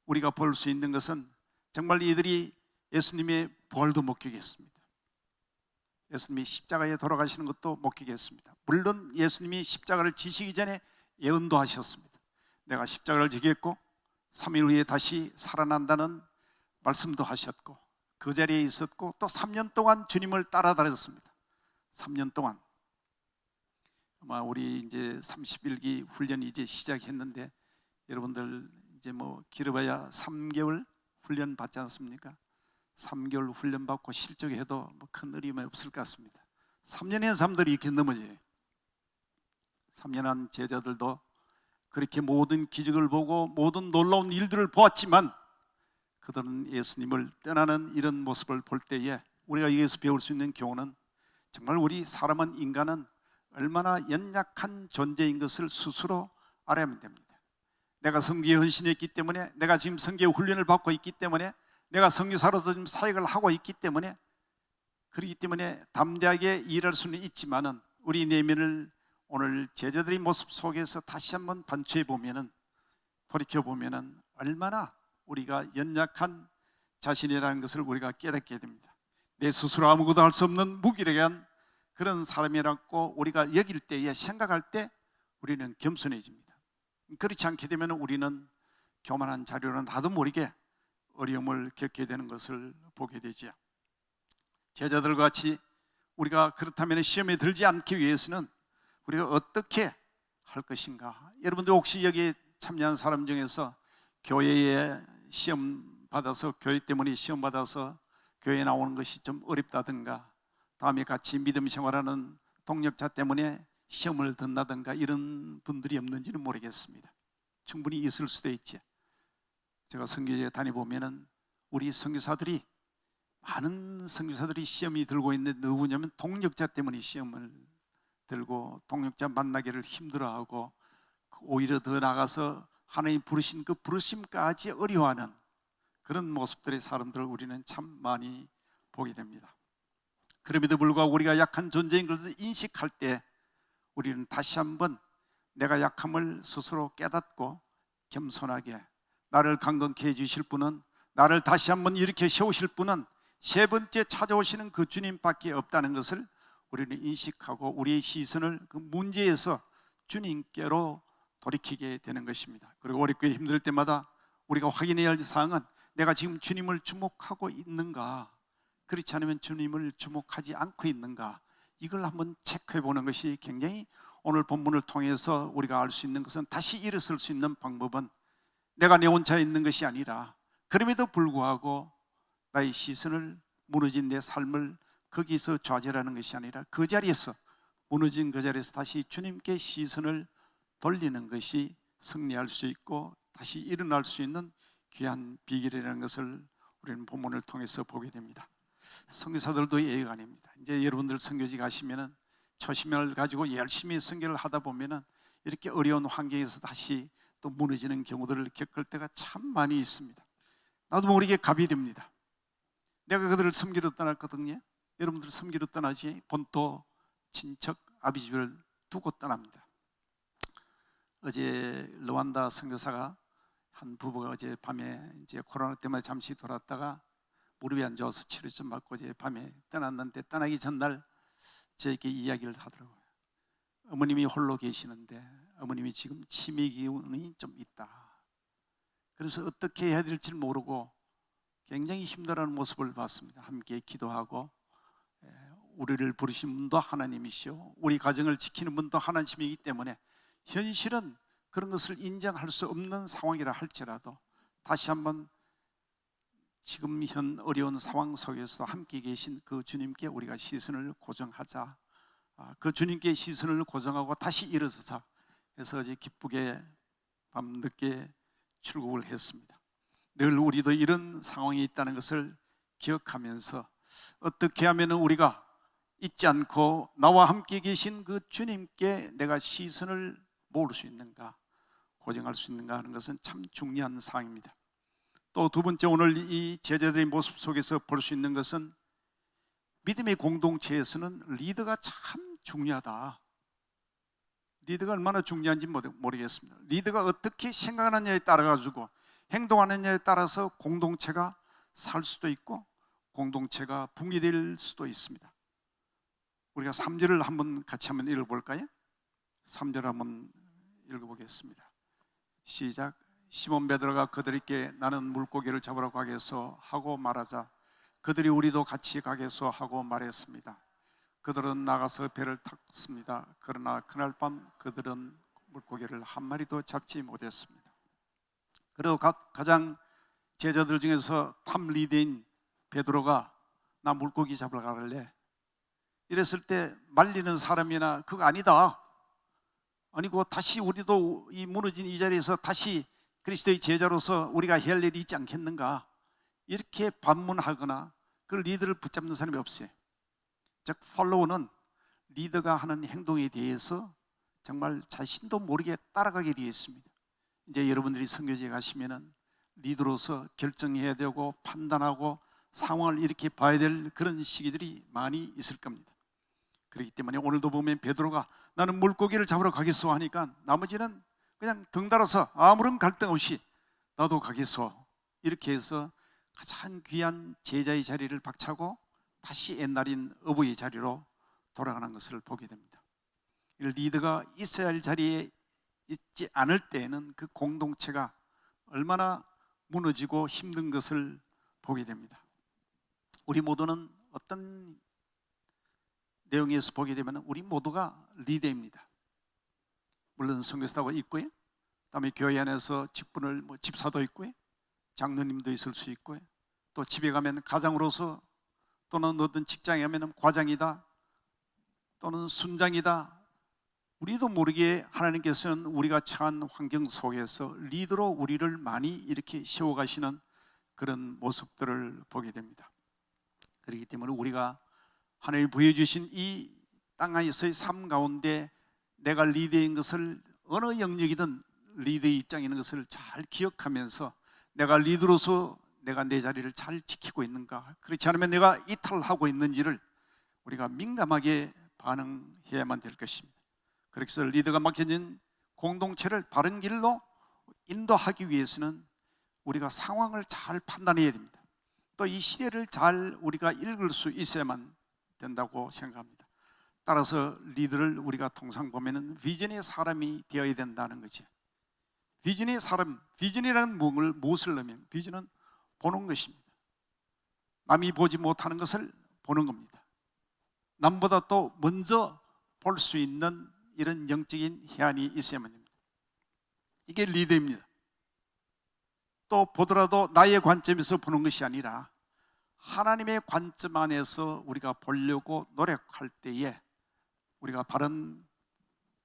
우리가 볼 수 있는 것은 정말 이들이 예수님의 부활도 목격했습니다. 예수님이 십자가에 돌아가시는 것도 목격했습니다. 물론 예수님이 십자가를 지시기 전에 예언도 하셨습니다. 내가 십자가를 지겠고 3일 후에 다시 살아난다는 말씀도 하셨고, 그 자리에 있었고 또 3년 동안 주님을 따라다녔습니다. 3년 동안. 아마 우리 이제 31기 훈련이 이제 시작했는데 여러분들 이제 뭐 길어봐야 3개월 훈련 받지 않습니까? 3개월 훈련 받고 실족해도 뭐 큰 어려움이 없을 것 같습니다. 3년 한 사람들이 이렇게 넘어져요. 3년 한 제자들도 그렇게 모든 기적을 보고 모든 놀라운 일들을 보았지만 그들은 예수님을 떠나는 이런 모습을 볼 때에 우리가 여기서 배울 수 있는 교훈은 정말 우리 사람은, 인간은 얼마나 연약한 존재인 것을 스스로 알아야만 됩니다. 내가 선교에 헌신했기 때문에, 내가 지금 선교 훈련을 받고 있기 때문에, 내가 선교사로서 지금 사역을 하고 있기 때문에, 그렇기 때문에 담대하게 일할 수는 있지만은 우리 내면을 오늘 제자들의 모습 속에서 다시 한번 반추해 보면은, 돌이켜 보면은 얼마나 우리가 연약한 자신이라는 것을 우리가 깨닫게 됩니다. 내 스스로 아무것도 할 수 없는 무기력한 그런 사람이라고 우리가 여길 때에, 생각할 때 우리는 겸손해집니다. 그렇지 않게 되면 우리는 교만한 자료는 나도 모르게 어려움을 겪게 되는 것을 보게 되죠. 제자들과 같이 우리가 그렇다면 시험에 들지 않기 위해서는 우리가 어떻게 할 것인가? 여러분들 혹시 여기 참여한 사람 중에서 교회에 시험 받아서, 교회 때문에 시험 받아서 교회에 나오는 것이 좀 어렵다든가, 다음에 같이 믿음 생활하는 동력자 때문에 시험을 든다든가 이런 분들이 없는지는 모르겠습니다. 충분히 있을 수도 있지. 제가 선교지에 다녀보면은 우리 선교사들이, 많은 선교사들이 시험이 들고 있는데 누구냐면 동력자 때문에 시험을 들고 동력자 만나기를 힘들어하고 오히려 더 나가서 하나님 부르신 그 부르심까지 어려워하는 그런 모습들의 사람들을 우리는 참 많이 보게 됩니다. 그럼에도 불구하고 우리가 약한 존재인 것을 인식할 때 우리는 다시 한번 내가 약함을 스스로 깨닫고 겸손하게, 나를 강건케 해주실 분은, 나를 다시 한번 일으켜 세우실 분은 세 번째 찾아오시는 그 주님밖에 없다는 것을 우리는 인식하고 우리의 시선을 그 문제에서 주님께로 돌이키게 되는 것입니다. 그리고 어렵고 힘들 때마다 우리가 확인해야 할 사항은 내가 지금 주님을 주목하고 있는가, 그렇지 않으면 주님을 주목하지 않고 있는가, 이걸 한번 체크해 보는 것이 굉장히 오늘 본문을 통해서 우리가 알 수 있는 것은, 다시 일어설 수 있는 방법은 내가 내 혼자 있는 것이 아니라 그럼에도 불구하고 나의 시선을, 무너진 내 삶을 거기서 좌절하는 것이 아니라 그 자리에서, 무너진 그 자리에서 다시 주님께 시선을 돌리는 것이 승리할 수 있고 다시 일어날 수 있는 귀한 비결이라는 것을 우리는 본문을 통해서 보게 됩니다. 선교사들도 예의가 아닙니다. 이제 여러분들 선교지 가시면은 초심을 가지고 열심히 선교를 하다 보면은 이렇게 어려운 환경에서 다시 또 무너지는 경우들을 겪을 때가 참 많이 있습니다. 나도 모르게 갑이 됩니다. 내가 그들을 섬기러 떠났거든요. 여러분들 섬기러 떠나지 본토 친척 아비집을 두고 떠납니다. 어제 르완다 선교사가, 한 부부가 어제 밤에 이제 코로나 때문에 잠시 돌았다가 무릎이 안 좋아서 치료 좀 받고 어제 밤에 떠났는데, 떠나기 전날 저에게 이야기를 하더라고요. 어머님이 홀로 계시는데 어머님이 지금 치매 기운이 좀 있다. 그래서 어떻게 해야 될지 모르고 굉장히 힘들어하는 모습을 봤습니다. 함께 기도하고 우리를 부르신 분도 하나님이시오, 우리 가정을 지키는 분도 하나님이기 때문에 현실은 그런 것을 인정할 수 없는 상황이라 할지라도 다시 한번 지금 현 어려운 상황 속에서 함께 계신 그 주님께 우리가 시선을 고정하자. 그 주님께 시선을 고정하고 다시 일어서자 해서 어제 기쁘게 밤늦게 출국을 했습니다. 늘 우리도 이런 상황이 있다는 것을 기억하면서 어떻게 하면 우리가 잊지 않고 나와 함께 계신 그 주님께 내가 시선을 모을 수 있는가, 고정할 수 있는가 하는 것은 참 중요한 사항입니다. 또 두 번째, 오늘 이 제자들의 모습 속에서 볼 수 있는 것은 믿음의 공동체에서는 리더가 참 중요하다. 리더가 얼마나 중요한지 모르겠습니다. 리더가 어떻게 생각하느냐에 따라 가지고 행동하느냐에 따라서 공동체가 살 수도 있고 공동체가 붕괴될 수도 있습니다. 우리가 3절을 한번 같이 한번 읽어볼까요? 3절 한번 읽어보겠습니다. 시작. 시몬 베드로가 그들에게 나는 물고기를 잡으러 가겠소 하고 말하자 그들이 우리도 같이 가겠소 하고 말했습니다. 그들은 나가서 배를 탔습니다. 그러나 그날 밤 그들은 물고기를 한 마리도 잡지 못했습니다. 그리고 가장 제자들 중에서 탑 리더인 베드로가 나 물고기 잡으러 가길래 이랬을 때 말리는 사람이나 그거 아니다, 아니고 다시 우리도 이 무너진 이 자리에서 다시 그리스도의 제자로서 우리가 해야 할 일이 있지 않겠는가, 이렇게 반문하거나 그 리더를 붙잡는 사람이 없어요. 즉 팔로우는 리더가 하는 행동에 대해서 정말 자신도 모르게 따라가게 되어 있습니다. 이제 여러분들이 선교지에 가시면은 리더로서 결정해야 되고 판단하고 상황을 이렇게 봐야 될 그런 시기들이 많이 있을 겁니다. 그렇기 때문에 오늘도 보면 베드로가 나는 물고기를 잡으러 가겠소 하니까 나머지는 그냥 덩달아서 아무런 갈등 없이 나도 가겠소 이렇게 해서 가장 귀한 제자의 자리를 박차고 다시 옛날인 어부의 자리로 돌아가는 것을 보게 됩니다. 리더가 있어야 할 자리에 있지 않을 때에는 그 공동체가 얼마나 무너지고 힘든 것을 보게 됩니다. 우리 모두는 어떤 내용에서 보게 되면 우리 모두가 리더입니다. 물론 선교사도 있고요, 그다음에 교회 안에서 직분을 집사도 있고요, 장로님도 있을 수 있고요, 또 집에 가면 가장으로서 또는 어떤 직장에 가면 과장이다 또는 순장이다. 우리도 모르게 하나님께서는 우리가 처한 환경 속에서 리더로 우리를 많이 이렇게 세워가시는 그런 모습들을 보게 됩니다. 그렇기 때문에 우리가 하나님이 부여주신 이 땅에서의 삶 가운데 내가 리더인 것을 어느 영역이든 리더의 입장에 있는 것을 잘 기억하면서 내가 리더로서 내가 내 자리를 잘 지키고 있는가, 그렇지 않으면 내가 이탈하고 있는지를 우리가 민감하게 반응해야만 될 것입니다. 그래서 리더가 맡겨진 공동체를 바른 길로 인도하기 위해서는 우리가 상황을 잘 판단해야 됩니다. 또 이 시대를 잘 우리가 읽을 수 있어야만 된다고 생각합니다. 따라서 리더를 우리가 통상 보면은 비전의 사람이 되어야 된다는 거죠. 비전의 사람, 비전이라는 무엇을 넣으면 비전은 보는 것입니다. 남이 보지 못하는 것을 보는 겁니다. 남보다 또 먼저 볼 수 있는 이런 영적인 해안이 있어야만 됩니다. 이게 리더입니다. 또 보더라도 나의 관점에서 보는 것이 아니라 하나님의 관점 안에서 우리가 보려고 노력할 때에 우리가 바른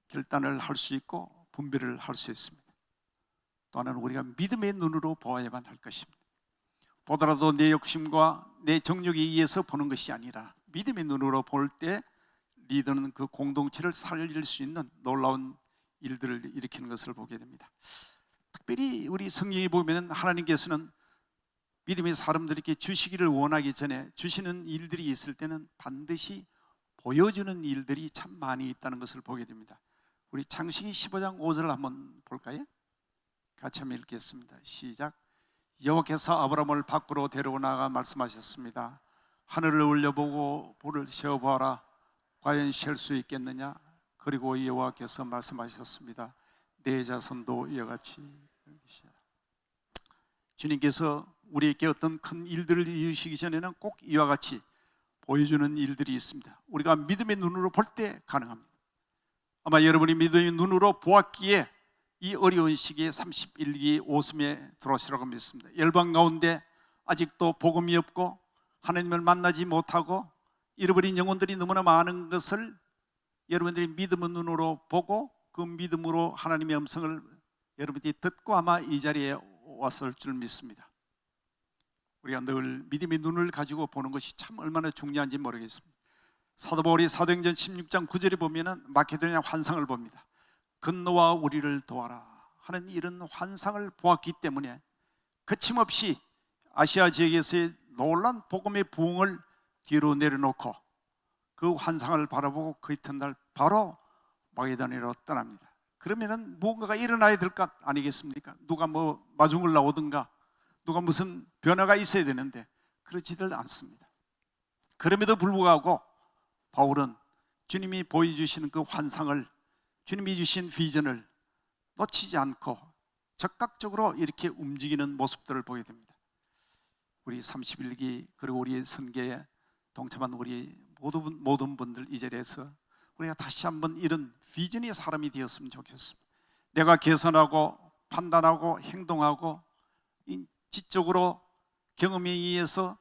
결단을 할 수 있고 분별을 할 수 있습니다. 또 하나는 우리가 믿음의 눈으로 보아야만 할 것입니다. 보더라도 내 욕심과 내 정욕에 의해서 보는 것이 아니라 믿음의 눈으로 볼 때 리더는 그 공동체를 살릴 수 있는 놀라운 일들을 일으키는 것을 보게 됩니다. 특별히 우리 성경에 보면 하나님께서는 믿음의 사람들에게 주시기를 원하기 전에 주시는 일들이 있을 때는 반드시 보여주는 일들이 참 많이 있다는 것을 보게 됩니다. 우리 창세기 15장 5절을 한번 볼까요? 같이 한번 읽겠습니다. 시작. 여호와께서 아브라함을 밖으로 데리고 나가 말씀하셨습니다. 하늘을 올려보고 불을 세어보아라. 과연 셀 수 있겠느냐? 그리고 여호와께서 말씀하셨습니다. 내 자손도 이와 같이. 주님께서 우리에게 어떤 큰 일들을 이루시기 전에는 꼭 이와 같이 보여주는 일들이 있습니다. 우리가 믿음의 눈으로 볼 때 가능합니다. 아마 여러분이 믿음의 눈으로 보았기에 이 어려운 시기에 31기 오순에 들어오시라고 믿습니다. 열방 가운데 아직도 복음이 없고 하나님을 만나지 못하고 잃어버린 영혼들이 너무나 많은 것을 여러분들이 믿음의 눈으로 보고 그 믿음으로 하나님의 음성을 여러분들이 듣고 아마 이 자리에 왔을 줄 믿습니다. 우리가 늘 믿음의 눈을 가지고 보는 것이 참 얼마나 중요한지 모르겠습니다. 사도 바울이 사도행전 16장 9절에 보면은 마케도니아 환상을 봅니다. 건너와 우리를 도와라 하는 이런 환상을 보았기 때문에 거침없이 아시아 지역에서의 놀라운 복음의 부흥을 뒤로 내려놓고 그 환상을 바라보고 그 이튿날 바로 마게도니아로 떠납니다. 그러면은 무언가가 일어나야 될 것 아니겠습니까? 누가 뭐 마중을 나오든가 누가 무슨 변화가 있어야 되는데 그렇지들 않습니다. 그럼에도 불구하고 바울은 주님이 보여주시는 그 환상을, 주님이 주신 비전을 놓치지 않고 적극적으로 이렇게 움직이는 모습들을 보게 됩니다. 우리 31기 그리고 우리의 선교에 동참한 우리 모든 분들 이 자리에서 우리가 다시 한번 이런 비전의 사람이 되었으면 좋겠습니다. 내가 개선하고 판단하고 행동하고 지적으로 경험에 의해서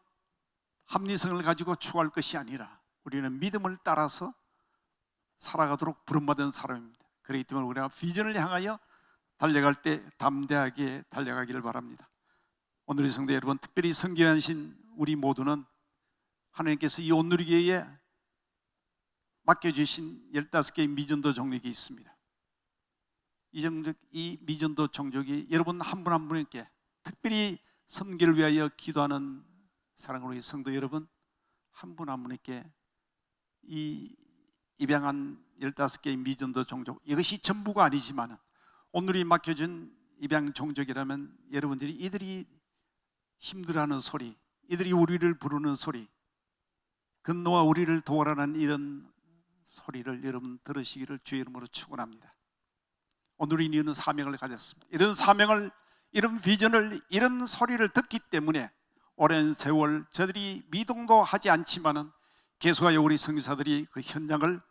합리성을 가지고 추구할 것이 아니라 우리는 믿음을 따라서 살아가도록 부름받은 사람입니다. 그렇기 때문에 우리가 비전을 향하여 달려갈 때 담대하게 달려가기를 바랍니다. 오늘의 성도 여러분, 특별히 선교하신 우리 모두는 하나님께서 이 온누리교회에 맡겨주신 15개의 미전도 종족이 있습니다. 이 미전도 종족이 여러분 한 분 한 분에게 특별히 선교를 위하여 기도하는 사랑하는 성도 여러분 한 분 한 분에게 이 입양한 15개의 미전도 종족, 이것이 전부가 아니지만 오늘이 맡겨준 입양 종족이라면 여러분들이 이들이 힘들어하는 소리, 이들이 우리를 부르는 소리, 건너와 우리를 도와라는 이런 소리를 여러분 들으시기를 주의 이름으로 축원합니다. 오늘 이는 사명을 가졌습니다. 이런 사명을, 이런 비전을, 이런 소리를 듣기 때문에 오랜 세월 저들이 미동도 하지 않지만은 계속하여 우리 선교사들이 그 현장을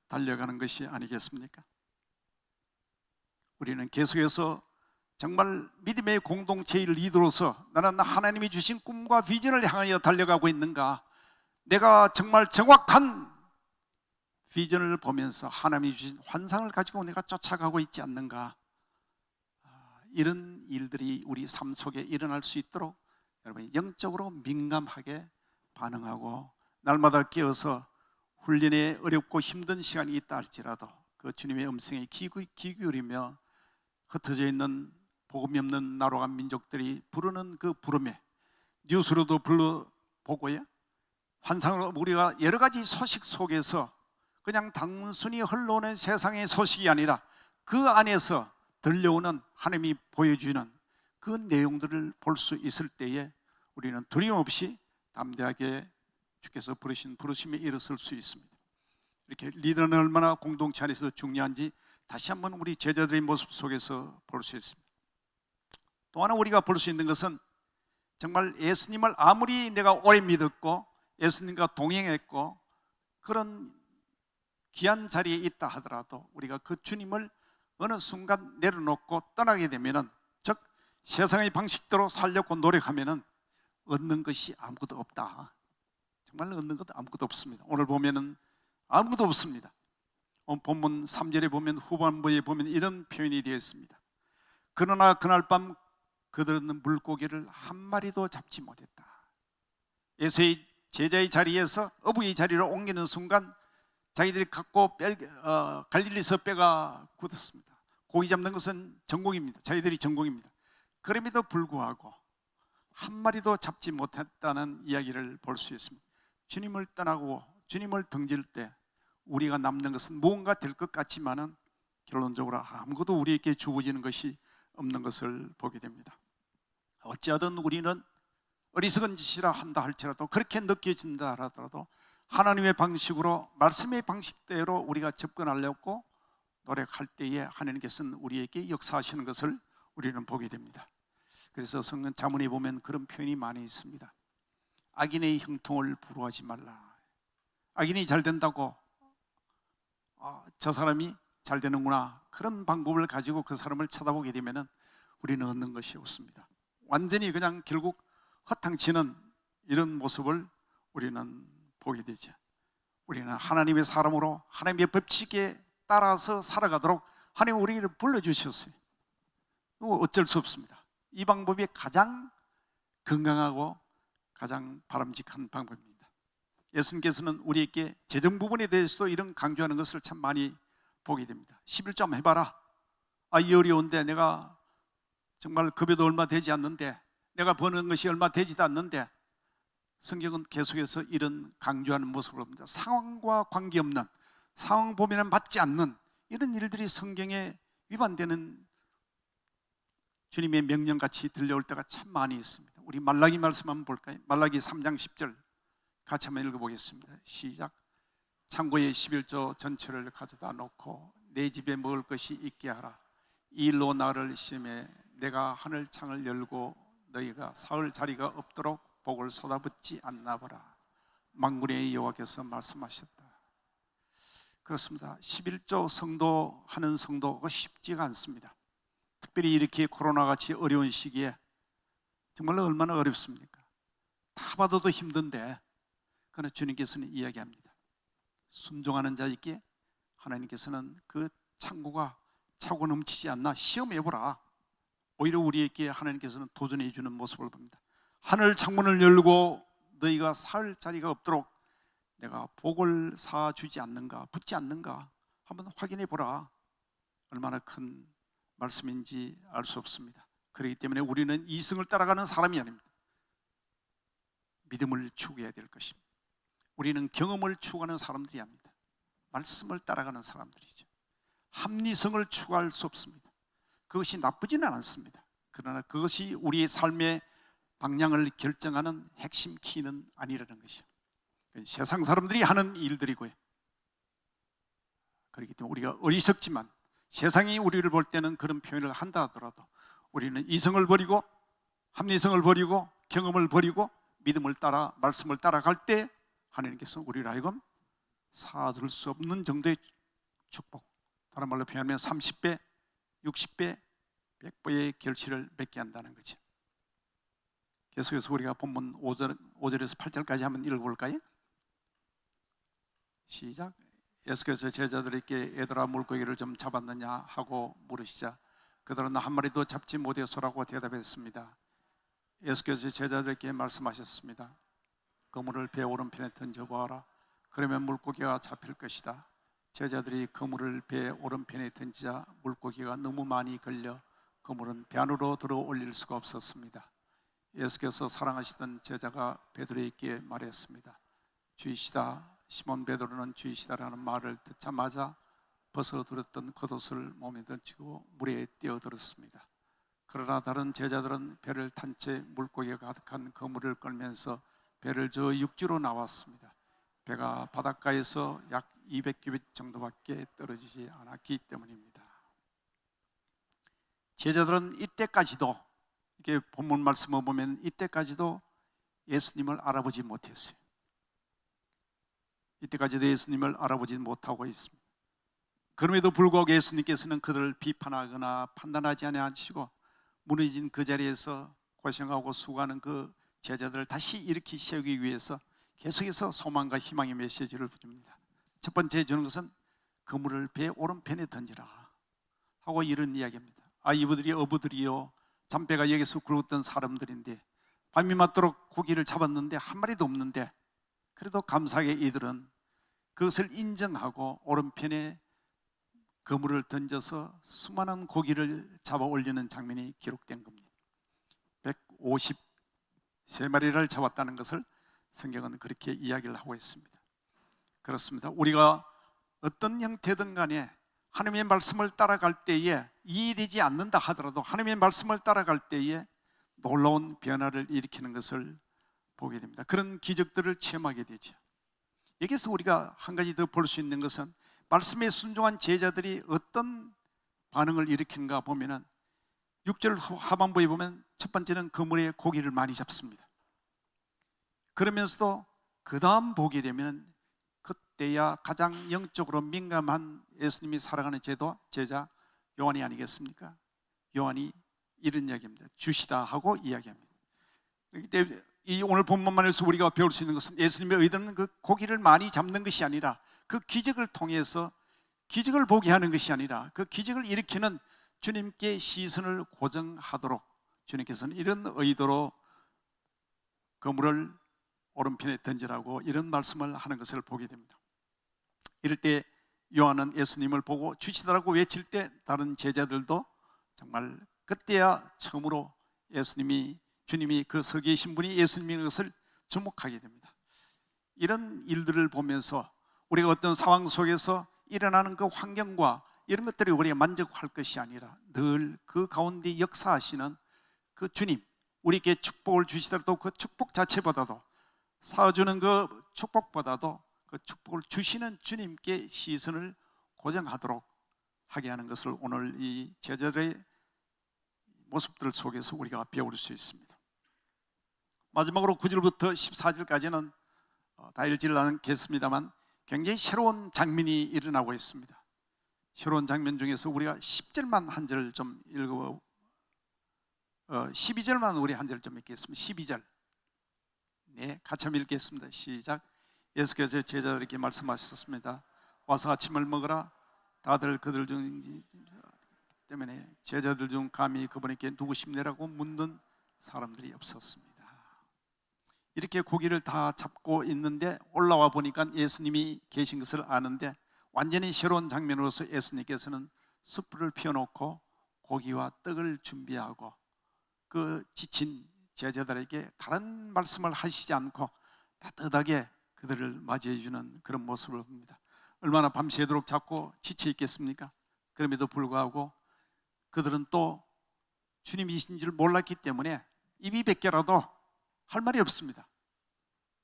달려가는 것이 아니겠습니까? 우리는 계속해서 정말 믿음의 공동체의 리더로서 나는 하나님이 주신 꿈과 비전을 향하여 달려가고 있는가, 내가 정말 정확한 비전을 보면서 하나님이 주신 환상을 가지고 내가 쫓아가고 있지 않는가, 이런 일들이 우리 삶 속에 일어날 수 있도록 여러분이 영적으로 민감하게 반응하고 날마다 깨어서 훈련에 어렵고 힘든 시간이 있다 할지라도 그 주님의 음성에 귀 기울이며 흩어져 있는 복음이 없는 나로간 민족들이 부르는 그 부름에 뉴스로도 불러보고요, 환상으로 우리가 여러 가지 소식 속에서 그냥 단순히 흘러오는 세상의 소식이 아니라 그 안에서 들려오는 하나님이 보여주는 그 내용들을 볼 수 있을 때에 우리는 두려움 없이 담대하게 주께서 부르신 부르심에 일어설 수 있습니다. 이렇게 리더는 얼마나 공동체 안에서 중요한지 다시 한번 우리 제자들의 모습 속에서 볼 수 있습니다. 또 하나 우리가 볼 수 있는 것은 정말 예수님을 아무리 내가 오래 믿었고 예수님과 동행했고 그런 귀한 자리에 있다 하더라도 우리가 그 주님을 어느 순간 내려놓고 떠나게 되면은, 즉 세상의 방식대로 살려고 노력하면은 얻는 것이 아무것도 없다. 정말 얻는 것도 아무것도 없습니다. 오늘 보면은 아무것도 없습니다. 본문 3절에 보면, 후반부에 보면 이런 표현이 되어 있습니다. 그러나 그날 밤 그들은 물고기를 한 마리도 잡지 못했다. 예수의 제자의 자리에서 어부의 자리로 옮기는 순간 자기들이 갖고 갈릴리서 뼈가 굳었습니다. 고기 잡는 것은 전공입니다. 자기들이 전공입니다. 그럼에도 불구하고 한 마리도 잡지 못했다는 이야기를 볼 수 있습니다. 주님을 떠나고 주님을 등질 때 우리가 남는 것은 무언가 될 것 같지만은 결론적으로 아무것도 우리에게 주어지는 것이 없는 것을 보게 됩니다. 어찌하든 우리는 어리석은 짓이라 한다 할지라도, 그렇게 느껴진다 하더라도 하나님의 방식으로, 말씀의 방식대로 우리가 접근하려고 노력할 때에 하나님께서는 우리에게 역사하시는 것을 우리는 보게 됩니다. 그래서 성경 자문에 보면 그런 표현이 많이 있습니다. 악인의 형통을 부러워하지 말라. 악인이 잘 된다고 저 사람이 잘 되는구나, 그런 방법을 가지고 그 사람을 쳐다보게 되면 우리는 얻는 것이 없습니다. 완전히 그냥 결국 허탕치는 이런 모습을 우리는 보게 되죠. 우리는 하나님의 사람으로 하나님의 법칙에 따라서 살아가도록 하나님 우리를 불러주셨어요. 어쩔 수 없습니다. 이 방법이 가장 건강하고 가장 바람직한 방법입니다. 예수님께서는 우리에게 재정 부분에 대해서도 이런 강조하는 것을 참 많이 보게 됩니다. 11조 한번 해봐라. 이 어려운데, 내가 정말 급여도 얼마 되지 않는데, 내가 버는 것이 얼마 되지도 않는데, 성경은 계속해서 이런 강조하는 모습을 봅니다. 상황과 관계없는, 상황 보면 맞지 않는 이런 일들이 성경에 위반되는 주님의 명령같이 들려올 때가 참 많이 있습니다. 우리 말라기 말씀 한번 볼까요? 말라기 3장 10절 같이 한번 읽어보겠습니다. 시작. 창고에 11조 전체를 가져다 놓고 내 집에 먹을 것이 있게 하라. 이 일로 나를 시험해 내가 하늘 창을 열고 너희가 사흘 자리가 없도록 복을 쏟아붓지 않나 보라. 만군의 여호와께서 말씀하셨다. 그렇습니다. 11조 성도하는 성도가 쉽지가 않습니다. 특별히 이렇게 코로나같이 어려운 시기에 정말 얼마나 어렵습니까? 다 받아도 힘든데, 그러나 주님께서는 이야기합니다. 순종하는 자에게 하나님께서는 그 창고가 차고 넘치지 않나 시험해보라. 오히려 우리에게 하나님께서는 도전해 주는 모습을 봅니다. 하늘 창문을 열고 너희가 살 자리가 없도록 내가 복을 사주지 않는가, 붙지 않는가 한번 확인해 보라. 얼마나 큰 말씀인지 알 수 없습니다. 그렇기 때문에 우리는 이성을 따라가는 사람이 아닙니다. 믿음을 추구해야 될 것입니다. 우리는 경험을 추구하는 사람들이 아닙니다. 말씀을 따라가는 사람들이죠. 합리성을 추구할 수 없습니다. 그것이 나쁘지는 않습니다. 그러나 그것이 우리의 삶의 방향을 결정하는 핵심 키는 아니라는 것이죠. 세상 사람들이 하는 일들이고요. 그렇기 때문에 우리가 어리석지만 세상이 우리를 볼 때는 그런 표현을 한다 하더라도 우리는 이성을 버리고 합리성을 버리고 경험을 버리고 믿음을 따라 말씀을 따라갈 때 하나님께서 우리를 하여금 사둘 수 없는 정도의 축복, 다른 말로 표현하면 30배, 60배, 100배의 결실을 맺게 한다는 거죠. 계속해서 우리가 본문 5절에서 8절까지 한번 읽어볼까요? 시작. 예수께서 제자들에게 얘들아 물고기를 좀 잡았느냐 하고 물으시자 그들은 한 마리도 잡지 못해서라고 대답했습니다. 예수께서 제자들에게 말씀하셨습니다. 그물을 배 오른편에 던져보아라. 그러면 물고기가 잡힐 것이다. 제자들이 그물을 배 오른편에 던지자 물고기가 너무 많이 걸려 그물은 배 안으로 들어 올릴 수가 없었습니다. 예수께서 사랑하시던 제자가 베드로에게 말했습니다. 주이시다. 시몬 베드로는 주이시다라는 말을 듣자마자 벗어들었던 겉옷을 몸에 던지고 물에 뛰어들었습니다. 그러나 다른 제자들은 배를 탄 채 물고기가 가득한 그물을 끌면서 배를 저 육지로 나왔습니다. 배가 바닷가에서 약 200규빗 정도밖에 떨어지지 않았기 때문입니다. 제자들은 이때까지도, 이게 본문 말씀을 보면 이때까지도 예수님을 알아보지 못했어요. 이때까지도 예수님을 알아보지 못하고 있습니다. 그럼에도 불구하고 예수님께서는 그들을 비판하거나 판단하지 아니하시고 무너진 그 자리에서 고생하고 수고하는 그 제자들을 다시 일으키 세우기 위해서 계속해서 소망과 희망의 메시지를 줍니다. 첫 번째 주는 것은 그물을 배 오른편에 던지라 하고 이런 이야기입니다. 이분들이 어부들이요 잠배가 여기서 굴렀던 사람들인데 밤이 맞도록 고기를 잡았는데 한 마리도 없는데 그래도 감사하게 이들은 그것을 인정하고 오른편에 그물을 던져서 수많은 고기를 잡아 올리는 장면이 기록된 겁니다. 153마리를 잡았다는 것을 성경은 그렇게 이야기를 하고 있습니다. 그렇습니다. 우리가 어떤 형태든 간에 하나님의 말씀을 따라갈 때에 이해되지 않는다 하더라도 하나님의 말씀을 따라갈 때에 놀라운 변화를 일으키는 것을 보게 됩니다. 그런 기적들을 체험하게 되죠. 여기서 우리가 한 가지 더 볼 수 있는 것은 말씀에 순종한 제자들이 어떤 반응을 일으키는가 보면은 6절 하반부에 보면 첫 번째는 그물에 고기를 많이 잡습니다. 그러면서도 그 다음 보게 되면 그때야 가장 영적으로 민감한 예수님이 사랑하는 제자 요한이 아니겠습니까? 요한이 이런 이야기입니다. 주시다 하고 이야기합니다. 그렇기 때문에 이 오늘 본문만에서 우리가 배울 수 있는 것은 예수님의 의도는 그 고기를 많이 잡는 것이 아니라 그 기적을 통해서 기적을 보게 하는 것이 아니라 그 기적을 일으키는 주님께 시선을 고정하도록 주님께서는 이런 의도로 그물을 오른편에 던지라고 이런 말씀을 하는 것을 보게 됩니다. 이럴 때 요한은 예수님을 보고 주시더라고 외칠 때 다른 제자들도 정말 그때야 처음으로 주님이 그 서 계신 분이 예수님인 것을 주목하게 됩니다. 이런 일들을 보면서 우리가 어떤 상황 속에서 일어나는 그 환경과 이런 것들이 우리가 만족할 것이 아니라 늘 그 가운데 역사하시는 그 주님, 우리에게 축복을 주시더라도 그 축복 자체보다도 사주는 그 축복보다도 그 축복을 주시는 주님께 시선을 고정하도록 하게 하는 것을 오늘 이 제자들의 모습들 속에서 우리가 배울 수 있습니다. 마지막으로 9절부터 14절까지는 다 읽지를 않겠습니다만 굉장히 새로운 장면이 일어나고 있습니다. 새로운 장면 중에서 우리가 10절만 한 절 좀 읽어 12절만 우리 한 절 좀 읽겠습니다. 12절. 네, 같이 한번 읽겠습니다. 시작. 예수께서 제자들에게 말씀하셨습니다. 와서 아침을 먹으라. 다들 그들 중 때문에 제자들 중 감히 그분에게 누구십니라고 묻는 사람들이 없었습니다. 이렇게 고기를 다 잡고 있는데 올라와 보니까 예수님이 계신 것을 아는데 완전히 새로운 장면으로서 예수님께서는 숯불을 피워놓고 고기와 떡을 준비하고 그 지친 제자들에게 다른 말씀을 하시지 않고 따뜻하게 그들을 맞이해 주는 그런 모습을 봅니다. 얼마나 밤새도록 잡고 지쳐 있겠습니까? 그럼에도 불구하고 그들은 또 주님이신 줄 몰랐기 때문에 입이 뱉겨라도 할 말이 없습니다.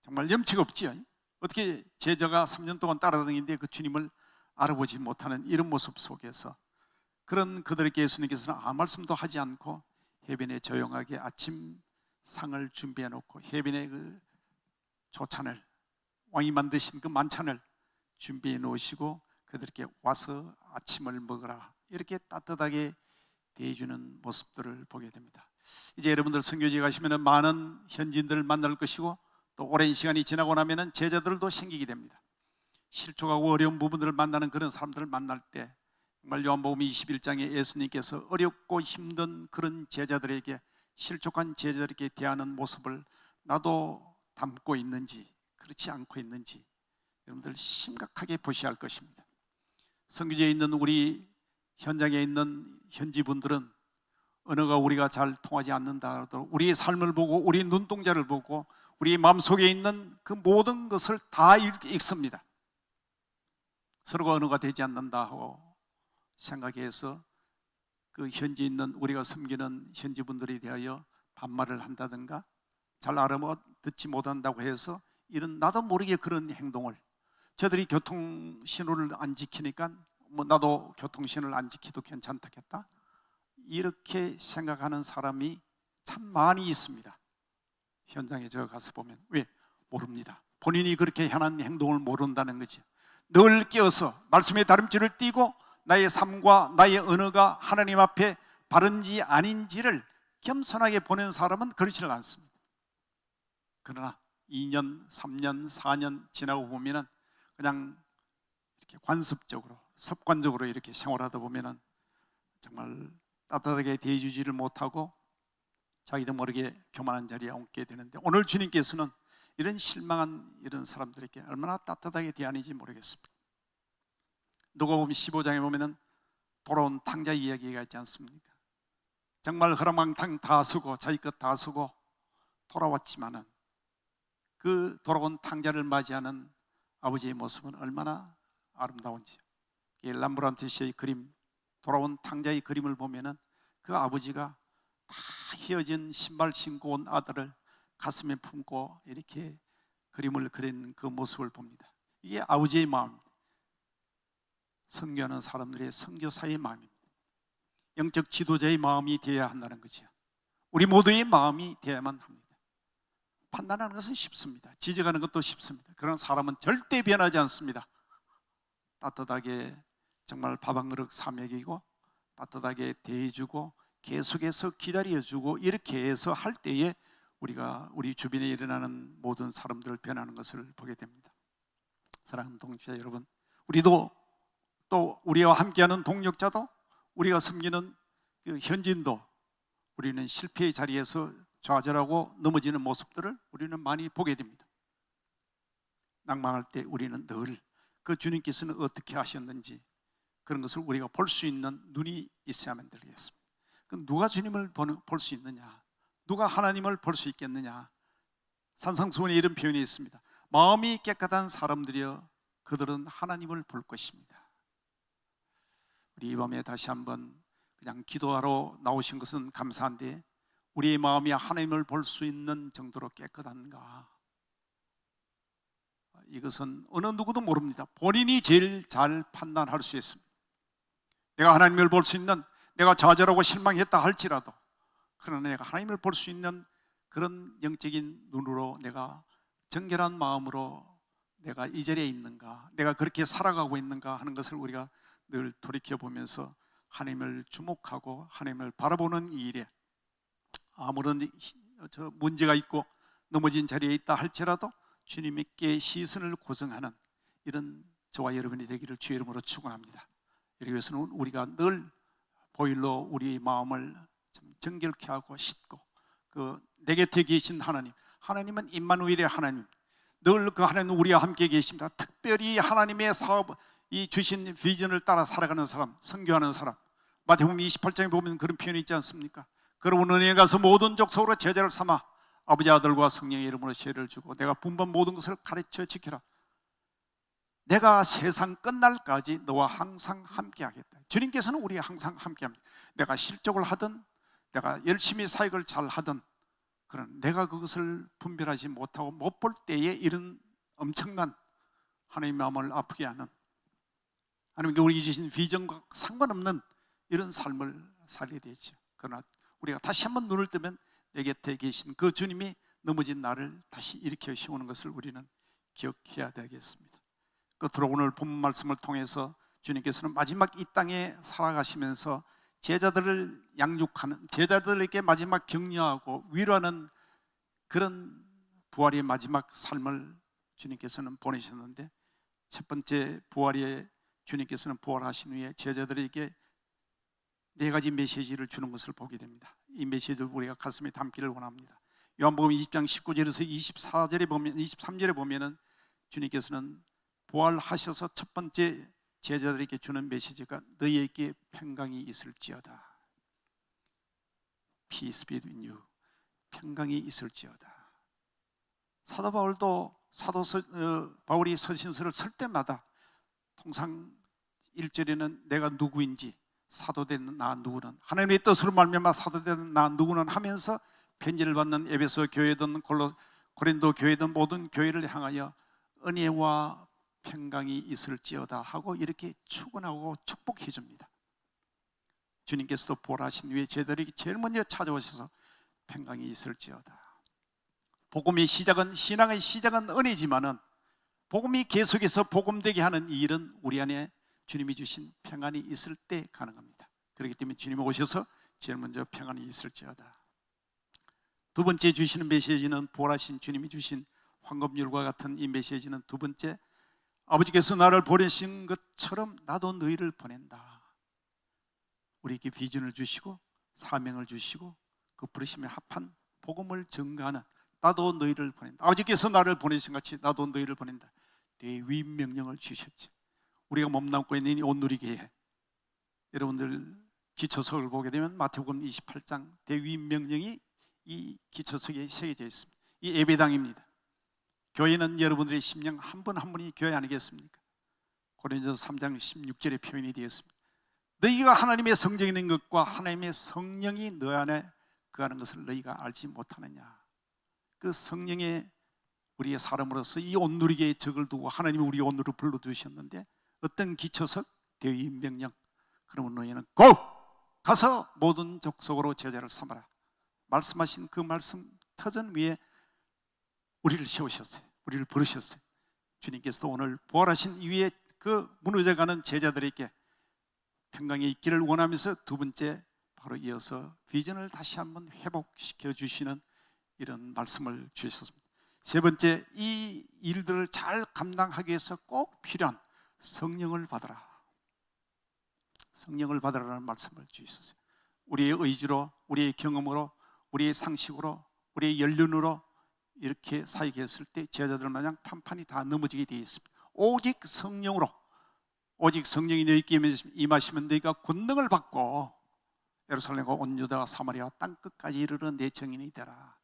정말 염치가 없지요. 어떻게 제자가 3년 동안 따라다니는데 그 주님을 알아보지 못하는 이런 모습 속에서 그런 그들에게 예수님께서는 아무 말씀도 하지 않고 해변에 조용하게 아침 상을 준비해 놓고 해변에 그 조찬을 왕이 만드신 그 만찬을 준비해 놓으시고 그들에게 와서 아침을 먹으라 이렇게 따뜻하게 대해주는 모습들을 보게 됩니다. 이제 여러분들 선교지에 가시면 많은 현지인들을 만날 것이고 또 오랜 시간이 지나고 나면 제자들도 생기게 됩니다. 실족하고 어려운 부분들을 만나는 그런 사람들을 만날 때 정말 요한복음 21장에 예수님께서 어렵고 힘든 그런 제자들에게 실족한 제자들에게 대하는 모습을 나도 담고 있는지 그렇지 않고 있는지 여러분들 심각하게 보셔야 할 것입니다. 선교지에 있는 우리 현장에 있는 현지분들은 언어가 우리가 잘 통하지 않는다 하더라도 우리의 삶을 보고 우리 눈동자를 보고 우리 마음속에 있는 그 모든 것을 다 읽습니다. 서로가 언어가 되지 않는다 하고 생각해서 그 현지에 있는 우리가 섬기는 현지분들에 대하여 반말을 한다든가 잘 알아듣지 못한다고 해서 이런 나도 모르게 그런 행동을 저들이 교통신호를 안 지키니까 뭐 나도 교통신호를 안 지켜도 괜찮다겠다 이렇게 생각하는 사람이 참 많이 있습니다. 현장에 제가 가서 보면 왜? 모릅니다. 본인이 그렇게 향한 행동을 모른다는 거지. 늘 깨어서 말씀의 다름질을 띠고 나의 삶과 나의 언어가 하나님 앞에 바른지 아닌지를 겸손하게 보는 사람은 그렇지는 않습니다. 그러나 2년, 3년, 4년 지나고 보면은 그냥 이렇게 관습적으로 습관적으로 이렇게 생활하다 보면은 정말 따뜻하게 대해주지를 못하고 자기도 모르게 교만한 자리에 얹게 되는데 오늘 주님께서는 이런 실망한 이런 사람들에게 얼마나 따뜻하게 대하는지 모르겠습니다. 누가복음 15장에 보면은 돌아온 탕자 이야기가 있지 않습니까? 정말 허랑방탕 다 쓰고 자기 것 다 쓰고 돌아왔지만은 그 돌아온 탕자를 맞이하는 아버지의 모습은 얼마나 아름다운지. 람브란트시의 그림, 돌아온 탕자의 그림을 보면은 그 아버지가 다 휘어진 신발 신고 온 아들을 가슴에 품고 이렇게 그림을 그린 그 모습을 봅니다. 이게 아버지의 마음입니다. 선교하는 사람들의 선교사의 마음입니다. 영적 지도자의 마음이 되어야 한다는 거죠. 우리 모두의 마음이 되어야만 합니다. 판단하는 것은 쉽습니다. 지적하는 것도 쉽습니다. 그러나 사람은 절대 변하지 않습니다. 따뜻하게 정말 밥 한 그릇 사 먹이고 따뜻하게 대해주고 계속해서 기다려주고 이렇게 해서 할 때에 우리가 우리 주변에 일어나는 모든 사람들을 변하는 것을 보게 됩니다. 사랑하는 동역자 여러분, 우리도 또 우리와 함께하는 동역자도 우리가 섬기는 그 현지인도 우리는 실패의 자리에서 좌절하고 넘어지는 모습들을 우리는 많이 보게 됩니다. 낭망할 때 우리는 늘 그 주님께서는 어떻게 하셨는지 그런 것을 우리가 볼 수 있는 눈이 있어야만 되겠습니다. 그럼 누가 주님을 볼 수 있느냐? 누가 하나님을 볼 수 있겠느냐? 산상수훈에 이런 표현이 있습니다. 마음이 깨끗한 사람들이여 그들은 하나님을 볼 것입니다. 우리 이 밤에 다시 한번 그냥 기도하러 나오신 것은 감사한데 우리의 마음이 하나님을 볼 수 있는 정도로 깨끗한가? 이것은 어느 누구도 모릅니다. 본인이 제일 잘 판단할 수 있습니다. 내가 하나님을 볼 수 있는, 내가 좌절하고 실망했다 할지라도 그러나 내가 하나님을 볼 수 있는 그런 영적인 눈으로 내가 정결한 마음으로 내가 이 자리에 있는가, 내가 그렇게 살아가고 있는가 하는 것을 우리가 늘 돌이켜보면서 하나님을 주목하고 하나님을 바라보는 이 일에 아무런 문제가 있고 넘어진 자리에 있다 할지라도 주님께 시선을 고정하는 이런 저와 여러분이 되기를 주의 이름으로 축원합니다. 이렇게 위해서는 우리가 늘 보일러 우리의 마음을 정결케 하고 씻고 내 곁에 계신 하나님, 하나님은 임마누엘의 하나님, 늘 그 하나님은 우리와 함께 계십니다. 특별히 하나님의 사업, 이 주신 비전을 따라 살아가는 사람, 선교하는 사람, 마태복음 28장에 보면 그런 표현이 있지 않습니까? 그러므로 너희에 가서 모든 족속으로 제자를 삼아 아버지 아들과 성령의 이름으로 세례를 주고 내가 분반 모든 것을 가르쳐 지키라. 내가 세상 끝날까지 너와 항상 함께 하겠다. 주님께서는 우리와 항상 함께 합니다. 내가 실족을 하든 내가 열심히 사역을 잘 하든 그런 내가 그것을 분별하지 못하고 못 볼 때에 이런 엄청난 하나님의 마음을 아프게 하는 하나님께 우리 주신 비전과 상관없는 이런 삶을 살게 되죠. 그러나 우리가 다시 한번 눈을 뜨면 내 곁에 계신 그 주님이 넘어진 나를 다시 일으켜 세우는 것을 우리는 기억해야 되겠습니다. 끝으로 오늘 본문 말씀을 통해서 주님께서는 마지막 이 땅에 살아가시면서 제자들을 양육하는, 제자들에게 마지막 격려하고 위로하는 그런 부활의 마지막 삶을 주님께서는 보내셨는데, 첫 번째 부활에 주님께서는 부활하신 후에 제자들에게 네 가지 메시지를 주는 것을 보게 됩니다. 이 메시지를 우리가 가슴에 담기를 원합니다. 요한복음 20장 19절에서 24절에 보면, 23절에 보면은 주님께서는 부활하셔서 첫 번째 제자들에게 주는 메시지가 너희에게 평강이 있을지어다. Peace be with you. 평강이 있을지어다. 사도 바울도 바울이 서신서를 쓸 때마다 통상 1절에는 내가 누구인지, 사도된 나 누구는, 하나님의 뜻으로 말미암아 사도된 나 누구는 하면서 편지를 받는 에베소 교회든 고린도 교회든 모든 교회를 향하여 은혜와 평강이 있을지어다 하고 이렇게 축원하고 축복해 줍니다. 주님께서도 부활하신 후에 제자들에게 제일 먼저 찾아오셔서 평강이 있을지어다. 복음의 시작은, 신앙의 시작은 은혜지만은 복음이 계속해서 복음되게 하는 이 일은 우리 안에 주님이 주신 평안이 있을 때 가능합니다. 그렇기 때문에 주님이 오셔서 제일 먼저 평안이 있을지어다. 두 번째 주시는 메시지는 부활하신 주님이 주신 황금률과 같은 이 메시지는 두 번째, 아버지께서 나를 보내신 것처럼 나도 너희를 보낸다. 우리에게 비전을 주시고 사명을 주시고 그 부르심에 합한 복음을 증거하는, 나도 너희를 보낸다. 아버지께서 나를 보내신 같이 나도 너희를 보낸다. 대위 명령을 주셨지. 우리가 몸담고 있는 이 온누리교회, 여러분들 기초석을 보게 되면 마태복음 28장 대위 명령이 이 기초석에 새겨져 있습니다. 이 예배당입니다. 교회는 여러분들의 심령 한 분 한 분이 교회 아니겠습니까? 고린도전서 3장 16절에 표현이 되었습니다. 너희가 하나님의 성전이 된 것과 하나님의 성령이 너 안에 거하는 것을 너희가 알지 못하느냐. 그 성령의 우리의 사람으로서 이 온누리교회에 적을 두고 하나님이 우리 온누리를 불러두셨는데 어떤 기초석? 대의 명령. 그러면 너희는 고! 가서 모든 족속으로 제자를 삼아라. 말씀하신 그 말씀 터전 위에 우리를 세우셨어요. 우리를 부르셨어요. 주님께서도 오늘 부활하신 이후에 그 무너져가는 제자들에게 평강에 있기를 원하면서 두 번째 바로 이어서 비전을 다시 한번 회복시켜 주시는 이런 말씀을 주셨습니다. 세 번째, 이 일들을 잘 감당하기 위해서 꼭 필요한 성령을 받아라. 성령을 받으라는 말씀을 주셨어요. 우리의 의지로, 우리의 경험으로, 우리의 상식으로, 우리의 연륜으로 이렇게 사역했을 때 제자들 마냥 판판이 다 넘어지게 되어 있습니다. 오직 성령으로, 오직 성령이 너희에게 임하시면 너희가 권능을 받고 예루살렘과 온 유다와 사마리아 땅 끝까지 이르러 내 증인이 되라.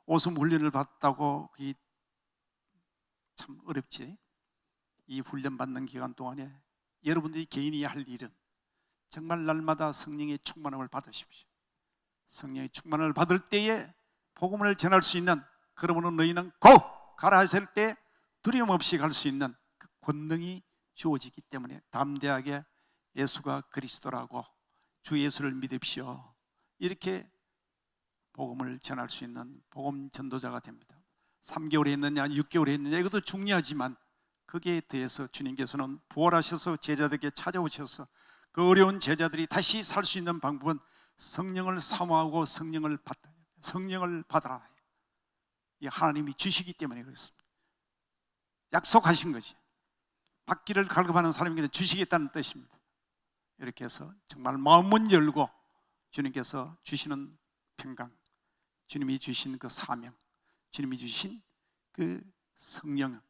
오순 훈련을 받다고 그게 참 어렵지. 이 훈련 받는 기간 동안에 여러분들이 개인이 할 일은 정말 날마다 성령의 충만함을 받으십시오. 성령의 충만을 받을 때에 복음을 전할 수 있는, 그러므로 너희는 고! 가라 하실 때 두려움 없이 갈 수 있는 그 권능이 주어지기 때문에 담대하게 예수가 그리스도라고 주 예수를 믿으십시오. 이렇게 복음을 전할 수 있는 복음 전도자가 됩니다. 3개월 했느냐 6개월 했느냐 이것도 중요하지만 거기에 대해서 주님께서는 부활하셔서 제자들에게 찾아오셔서 그 어려운 제자들이 다시 살 수 있는 방법은 성령을 사모하고 성령을 받아라. 이 하나님이 주시기 때문에 그렇습니다. 약속하신 거지. 받기를 갈급하는 사람에게는 주시겠다는 뜻입니다. 이렇게 해서 정말 마음문 열고 주님께서 주시는 평강, 주님이 주신 그 사명, 주님이 주신 그 성령,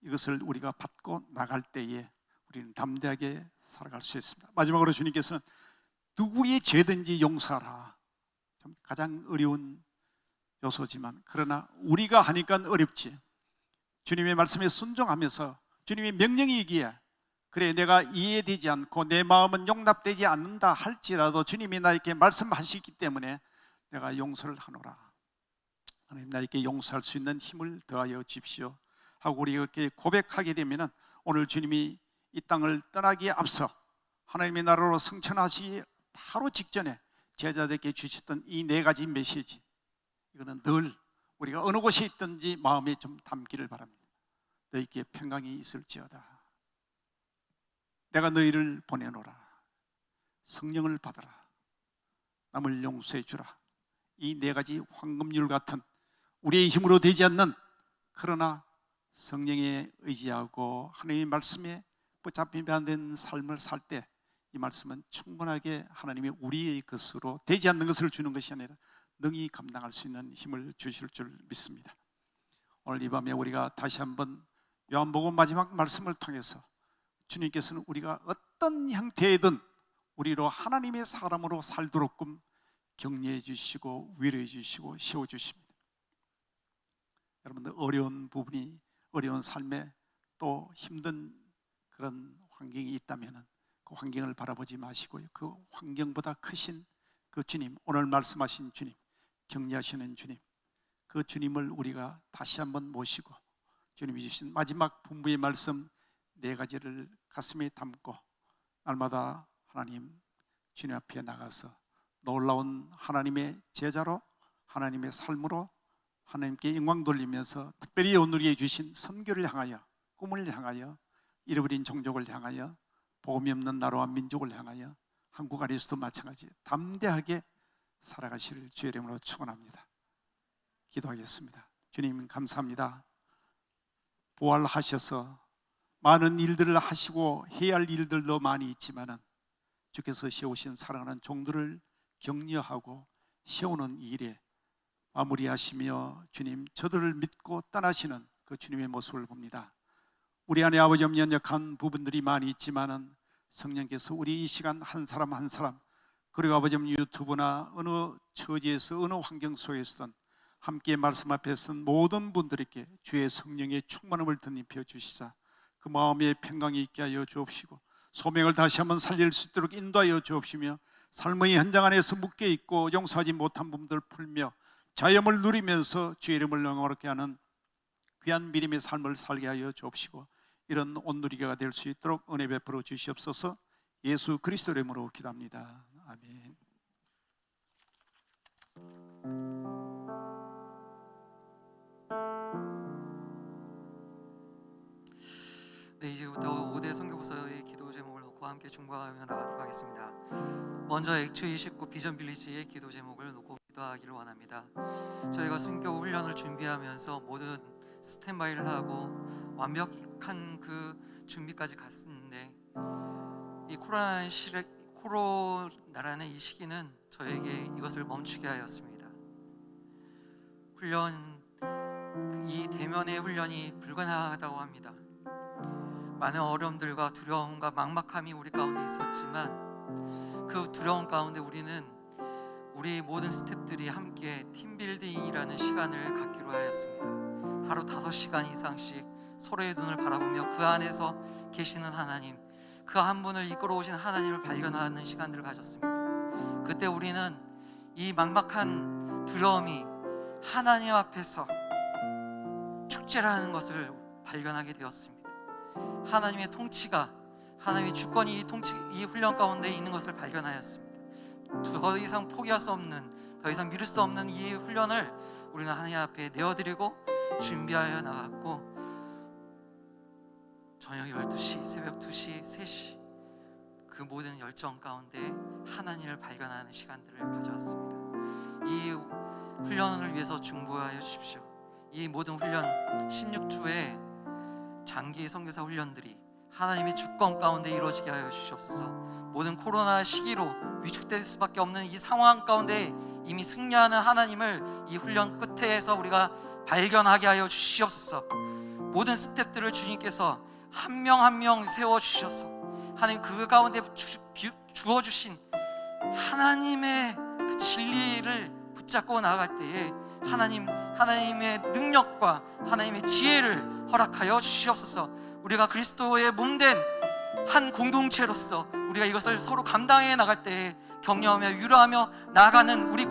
이것을 우리가 받고 나갈 때에 우리는 담대하게 살아갈 수 있습니다. 마지막으로 주님께서는 누구의 죄든지 용서하라. 참 가장 어려운 요소지만 그러나 우리가 하니까 어렵지. 주님의 말씀에 순종하면서 주님의 명령이기에 그래 내가 이해되지 않고 내 마음은 용납되지 않는다 할지라도 주님이 나에게 말씀하시기 때문에 내가 용서를 하노라. 하나님 나에게 용서할 수 있는 힘을 더하여 주십시오 하고 우리가 이렇게 고백하게 되면 오늘 주님이 이 땅을 떠나기에 앞서 하나님의 나라로 승천하시기 바로 직전에 제자들에게 주셨던 이 네 가지 메시지, 이거는 늘 우리가 어느 곳에 있든지 마음에 좀 담기를 바랍니다. 너희에게 평강이 있을지어다. 내가 너희를 보내노라. 성령을 받아라. 남을 용서해 주라. 이 네 가지 황금률 같은 우리의 힘으로 되지 않는, 그러나 성령에 의지하고 하나님의 말씀에 붙잡히면 안 되는 삶을 살 때 이 말씀은 충분하게 하나님이 우리의 것으로 되지 않는 것을 주는 것이 아니라 능히 감당할 수 있는 힘을 주실 줄 믿습니다. 오늘 이 밤에 우리가 다시 한번 요한복음 마지막 말씀을 통해서 주님께서는 우리가 어떤 형태이든 우리로 하나님의 사람으로 살도록끔 격려해 주시고 위로해 주시고 세워 주십니다. 여러분들 어려운 부분이, 어려운 삶에 또 힘든 그런 환경이 있다면 그 환경을 바라보지 마시고요, 그 환경보다 크신 그 주님, 오늘 말씀하신 주님, 격려하시는 주님, 그 주님을 우리가 다시 한번 모시고 주님이 주신 마지막 분부의 말씀 네 가지를 가슴에 담고 날마다 하나님 주님 앞에 나가서 놀라운 하나님의 제자로 하나님의 삶으로 하나님께 영광 돌리면서 특별히 오늘에 주신 선교를 향하여, 꿈을 향하여, 잃어버린 종족을 향하여, 복음이 없는 나라와 민족을 향하여, 한국 안에서도 마찬가지 담대하게 살아가시를 주의 이름으로 축원합니다. 기도하겠습니다. 주님 감사합니다. 부활하셔서 많은 일들을 하시고 해야 할 일들도 많이 있지만은 주께서 세우신 사랑하는 종들을 격려하고 세우는 일에 마무리하시며 주님 저들을 믿고 떠나시는 그 주님의 모습을 봅니다. 우리 안에 아버지 없는 연약한 부분들이 많이 있지만은 성령께서 우리 이 시간 한 사람 한 사람, 그리고 아버지 없는 유튜브나 어느 처지에서 어느 환경 속에서든 함께 말씀 앞에 선 모든 분들에게 주의 성령의 충만함을 덧입혀 주시사 그 마음에 평강이 있게 하여 주옵시고 소명을 다시 한번 살릴 수 있도록 인도하여 주옵시며 삶의 현장 안에서 묶여 있고 용서하지 못한 부분들을 풀며 자염을 누리면서 주의 이름을 영광롭게 하는 귀한 믿음의 삶을 살게 하여 주옵시고 이런 온누리가 될 수 있도록 은혜 베풀어 주시옵소서. 예수 그리스도 이름으로 기도합니다. 아멘. 네, 이제부터 5대 선교부서의 기도 제목을 놓고 함께 중보하며 나가도록 하겠습니다. 먼저 액추 29 비전 빌리지의 기도 제목을 놓고 기도하기를 원합니다. 저희가 선교 훈련을 준비하면서 모든 스탠바이를 하고 완벽한 그 준비까지 갔었는데 이 코로나라는 이 시기는 저에게 이것을 멈추게 하였습니다. 이 대면의 훈련이 불가능하다고 합니다. 많은 어려움들과 두려움과 막막함이 우리 가운데 있었지만 그 두려움 가운데 우리 모든 스태프들이 함께 팀빌딩이라는 시간을 갖기로 하였습니다. 하루 5시간 이상씩 서로의 눈을 바라보며 그 안에서 계시는 하나님, 그 한 분을 이끌어 오신 하나님을 발견하는 시간들을 가졌습니다. 그때 우리는 이 막막한 두려움이 하나님 앞에서 축제라는 것을 발견하게 되었습니다. 하나님의 통치가, 하나님의 주권이 이 훈련 가운데 있는 것을 발견하였습니다. 더 이상 포기할 수 없는, 더 이상 미룰 수 없는 이 훈련을 우리는 하나님 앞에 내어드리고 준비하여 나갔고, 저녁 12시, 새벽 2시, 3시 그 모든 열정 가운데 하나님을 발견하는 시간들을 가져왔습니다. 이 훈련을 위해서 중보하여 주십시오. 이 모든 훈련 16주의 장기 선교사 훈련들이 하나님의 주권 가운데 이루어지게 하여 주시옵소서. 모든 코로나 시기로 위축될 수밖에 없는 이 상황 가운데 이미 승리하는 하나님을 이 훈련 끝에서 우리가 발견하게 하여 주시옵소서. 모든 스태프들을 주님께서 한 명 한 명 세워주셔서 하나님 그 가운데 주어주신 하나님의 그 진리를 붙잡고 나아갈 때에 하나님의 능력과 하나님의 지혜를 허락하여 주시옵소서. 우리가 그리스도의 몸된 한 공동체로서 우리가 이것을 서로 감당해 나갈 때에 격려하며 위로하며 나아가는 우리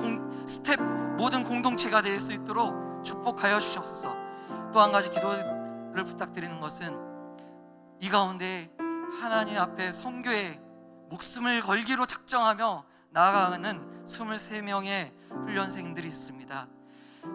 스텝 모든 공동체가 될 수 있도록 축복하여 주시옵소서. 또 한 가지 기도를 부탁드리는 것은 이 가운데 하나님 앞에 선교에 목숨을 걸기로 작정하며 나아가는 23명의 훈련생들이 있습니다.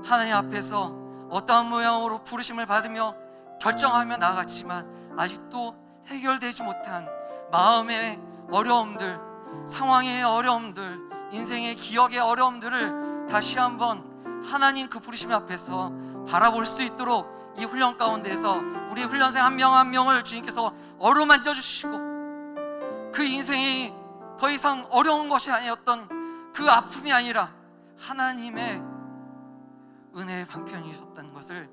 하나님 앞에서 어떠한 모양으로 부르심을 받으며 결정하며 나아갔지만 아직도 해결되지 못한 마음의 어려움들, 상황의 어려움들, 인생의 기억의 어려움들을 다시 한번 하나님 그 부르심 앞에서 바라볼 수 있도록 이 훈련 가운데에서 우리 훈련생 한 명 한 명을 주님께서 어루만져 주시고 그 인생이 더 이상 어려운 것이 아니었던 그 아픔이 아니라 하나님의 은혜의 방편이셨다는 것을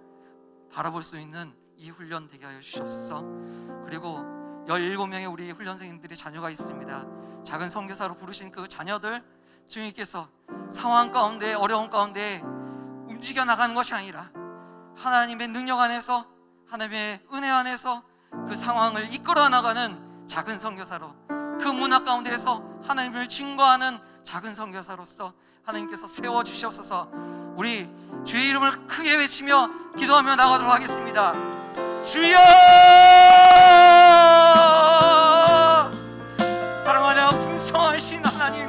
바라볼 수 있는 이 훈련 되게 하여 주시옵소서. 그리고 17명의 우리 훈련생들이 자녀가 있습니다. 작은 선교사로 부르신 그 자녀들 주님께서 상황 가운데 어려운 가운데 움직여 나가는 것이 아니라 하나님의 능력 안에서 하나님의 은혜 안에서 그 상황을 이끌어 나가는 작은 선교사로 그 문화 가운데에서 하나님을 증거하는 작은 선교사로서 하나님께서 세워주시옵소서. 우리 주의 이름을 크게 외치며 기도하며 나가도록 하겠습니다. 주여! 사랑하며 풍성하신 하나님,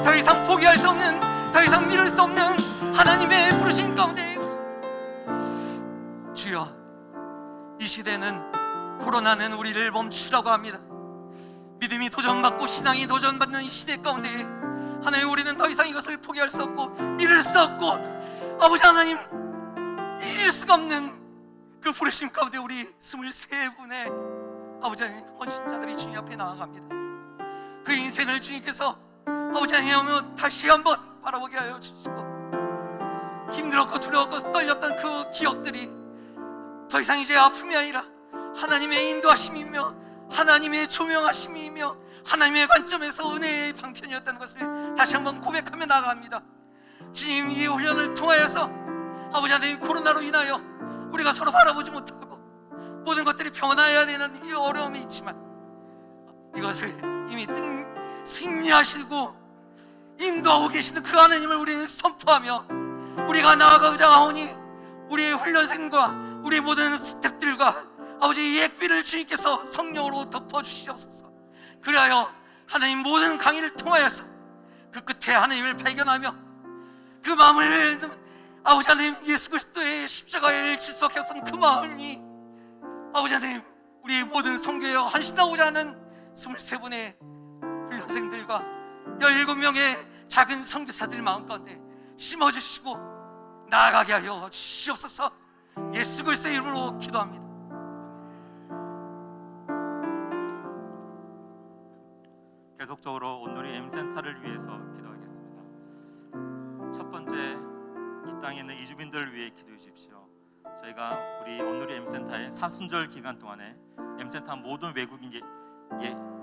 더 이상 포기할 수 없는, 더 이상 미룰 수 없는 하나님의 부르심 가운데 주여, 이 시대는 코로나는 우리를 멈추라고 합니다. 믿음이 도전받고 신앙이 도전받는 이 시대 가운데 하나님, 우리는 더 이상 이것을 포기할 수 없고 미룰 수 없고 아버지 하나님 잊을 수가 없는 그 부르심 가운데 우리 23분의 아버지 하나님 헌신자들이 주님 앞에 나아갑니다. 그 인생을 주님께서 아버지 하나님 다시 한번 바라보게 하여 주시고 힘들었고 두려웠고 떨렸던 그 기억들이 더 이상 이제 아픔이 아니라 하나님의 인도하심이며 하나님의 조명하심이며 하나님의 관점에서 은혜의 방편이었다는 것을 다시 한번 고백하며 나아갑니다. 주님, 이 훈련을 통하여서 아버지 하나님 코로나로 인하여 우리가 서로 바라보지 못하고 모든 것들이 변화해야 되는 이 어려움이 있지만 이것을 이미 승리하시고 인도하고 계시는 그 하나님을 우리는 선포하며 우리가 나아가고자 하오니 우리의 훈련생과 우리 모든 스태프들과 아버지 이 액비를 주님께서 성령으로 덮어주시옵소서. 그리하여 하나님 모든 강의를 통하여서 그 끝에 하나님을 발견하며 그 마음을 아버지 하나님 예수 그리스도의 십자가를 지속했던 그 마음이 아버지 하나님 우리 모든 선교에 헌신하고자 하는 23분의 훈련생들과 17명의 작은 선교사들 마음 가운데 심어주시고 나아가게 하여 주시옵소서. 예수 그리스도의 이름으로 기도합니다. 계속적으로 온누리 M센터를 위해서 기도하겠습니다. 첫 번째, 이 땅에 있는 이주민들을 위해 기도해 주십시오. 저희가 우리 온누리 M센터의 사순절 기간 동안에 M센터 모든 외국인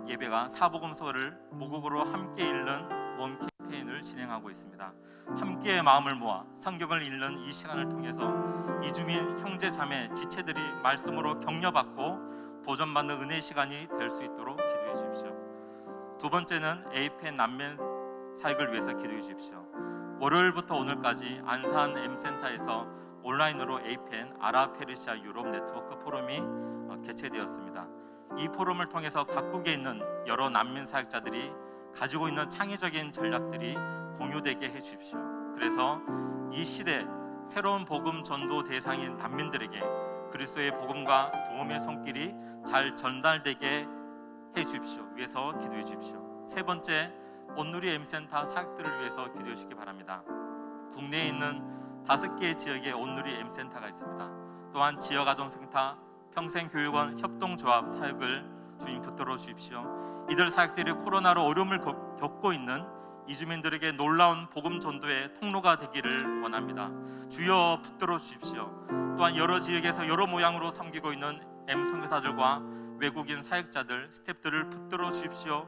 예배가 사복음서를 모국어로 함께 읽는 원 캠페인을 진행하고 있습니다. 함께의 마음을 모아 성경을 읽는 이 시간을 통해서 이주민 형제 자매 지체들이 말씀으로 격려받고 도전받는 은혜의 시간이 될 수 있도록 기도해 주십시오. 두 번째는 APN 난민 사역을 위해서 기도해 주십시오. 월요일부터 오늘까지 안산 M센터에서 온라인으로 APN 아랍페르시아 유럽 네트워크 포럼이 개최되었습니다. 이 포럼을 통해서 각국에 있는 여러 난민 사역자들이 가지고 있는 창의적인 전략들이 공유되게 해 주십시오. 그래서 이 시대 새로운 복음 전도 대상인 난민들에게 그리스도의 복음과 도움의 손길이 잘 전달되게 해 주십시오. 위해서 기도해 주십시오. 세 번째, 온누리 M센터 사역들을 위해서 기도해 주시기 바랍니다. 국내에 있는 5개 지역에 온누리 M센터가 있습니다. 또한 지역아동센터, 평생교육원 협동조합 사역을 주님 붙들어 주십시오. 이들 사역들이 코로나로 어려움을 겪고 있는 이주민들에게 놀라운 복음 전도의 통로가 되기를 원합니다. 주여 붙들어 주십시오. 또한 여러 지역에서 여러 모양으로 섬기고 있는 M 선교사들과 외국인 사역자들, 스태프들을 붙들어 주십시오.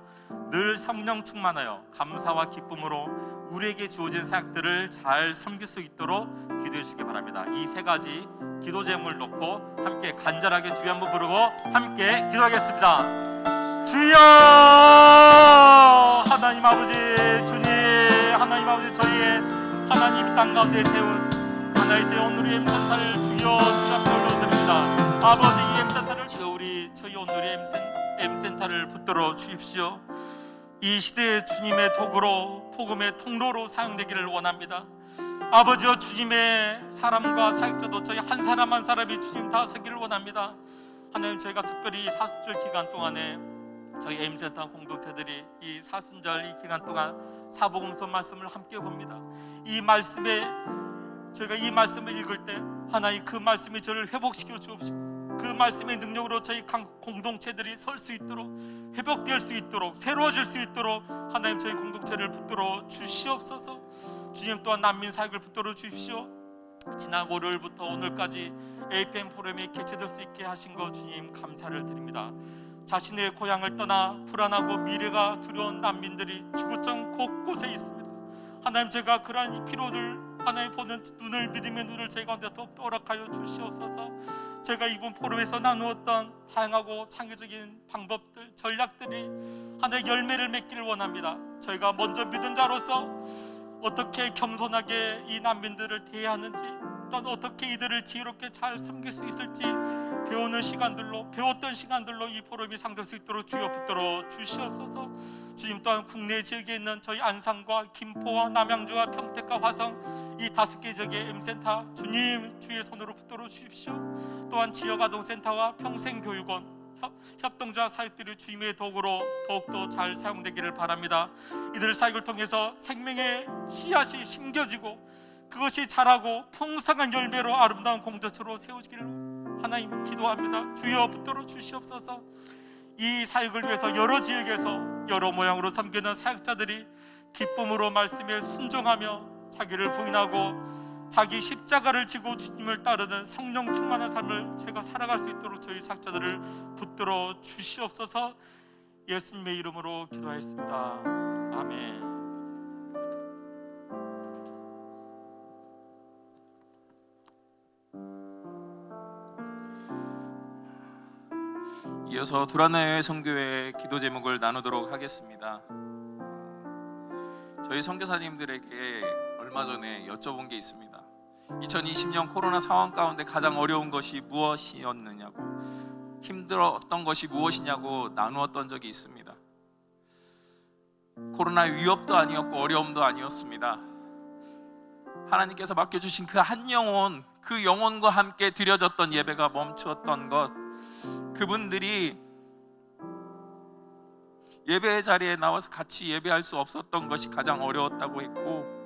늘 성령 충만하여 감사와 기쁨으로 우리에게 주어진 사역들을 잘 섬길 수 있도록 기도해 주시기 바랍니다. 이 세 가지 기도 제목을 놓고 함께 간절하게 주여 한번 부르고 함께 기도하겠습니다. 주여! 하나님 아버지 주님, 하나님 아버지 저희의 하나님 땅 가운데 세운 하나의 제 온누리 M센터를 주여 주여 드립니다. 아버지 이 M센터를 주여 우리 저희 온누리 M센터를 붙들어 주십시오. 이 시대의 주님의 도구로 복음의 통로로 사용되기를 원합니다. 아버지여 주님의 사람과 사역자도 저희 한 사람 한 사람이 주님 다 서기를 원합니다. 하나님 저희가 특별히 사순절 기간 동안에 저희 M센터 공동체들이 이 사순절 이 기간 동안 사복음서 말씀을 함께 봅니다. 이 말씀에 저희가 이 말씀을 읽을 때 하나님 그 말씀이 저를 회복시켜 주옵시고 그 말씀의 능력으로 저희 공동체들이 설 수 있도록 회복될 수 있도록 새로워질 수 있도록 하나님 저희 공동체를 붙들어 주시옵소서. 주님 또한 난민 사역을 붙들어 주십시오. 지난 월요일부터 오늘까지 APN 포럼이 개최될 수 있게 하신 것 주님 감사를 드립니다. 자신의 고향을 떠나 불안하고 미래가 두려운 난민들이 지구촌 곳곳에 있습니다. 하나님 제가 그러한 이 피로를 하나님 보는 눈을 믿음의 눈을 제 가운데 더욱더 허락하여 주시옵소서. 제가 이번 포럼에서 나누었던 다양하고 창의적인 방법들 전략들이 하나의 열매를 맺기를 원합니다. 저희가 먼저 믿은 자로서 어떻게 겸손하게 이 난민들을 대하는지 또는 어떻게 이들을 지혜롭게 잘 섬길 수 있을지 배웠던 시간들로 이 포럼이 상될 수 있도록 주여 붙들어 주시옵소서. 주님 또한 국내 지역에 있는 저희 안산과 김포와 남양주와 평택과 화성 이 5개 지역의 M센터 주님 주의 손으로 붙들어 주십시오. 또한 지역아동센터와 평생교육원 협동조합 사역들이 주님의 도구로 더욱더 잘 사용되기를 바랍니다. 이들 사역을 통해서 생명의 씨앗이 심겨지고 그것이 자라고 풍성한 열매로 아름다운 공동체로 세워지기를 하나님 기도합니다. 주여 붙들어 주시옵소서. 이 사역을 위해서 여러 지역에서 여러 모양으로 섬기는 사역자들이 기쁨으로 말씀에 순종하며 자기를 부인하고 자기 십자가를 지고 주님을 따르는 성령 충만한 삶을 제가 살아갈 수 있도록 저희 사역자들을 붙들어 주시옵소서. 예수님의 이름으로 기도하였습니다. 아멘. 이어서 두란노예 선교회 기도 제목을 나누도록 하겠습니다. 저희 선교사님들에게 얼마 전에 여쭤본 게 있습니다. 2020년 코로나 상황 가운데 가장 어려운 것이 무엇이었느냐고, 힘들었던 것이 무엇이냐고 나누었던 적이 있습니다. 코로나 위협도 아니었고 어려움도 아니었습니다. 하나님께서 맡겨주신 그 한 영혼, 그 영혼과 함께 드려졌던 예배가 멈추었던 것, 그분들이 예배 자리에 나와서 같이 예배할 수 없었던 것이 가장 어려웠다고 했고,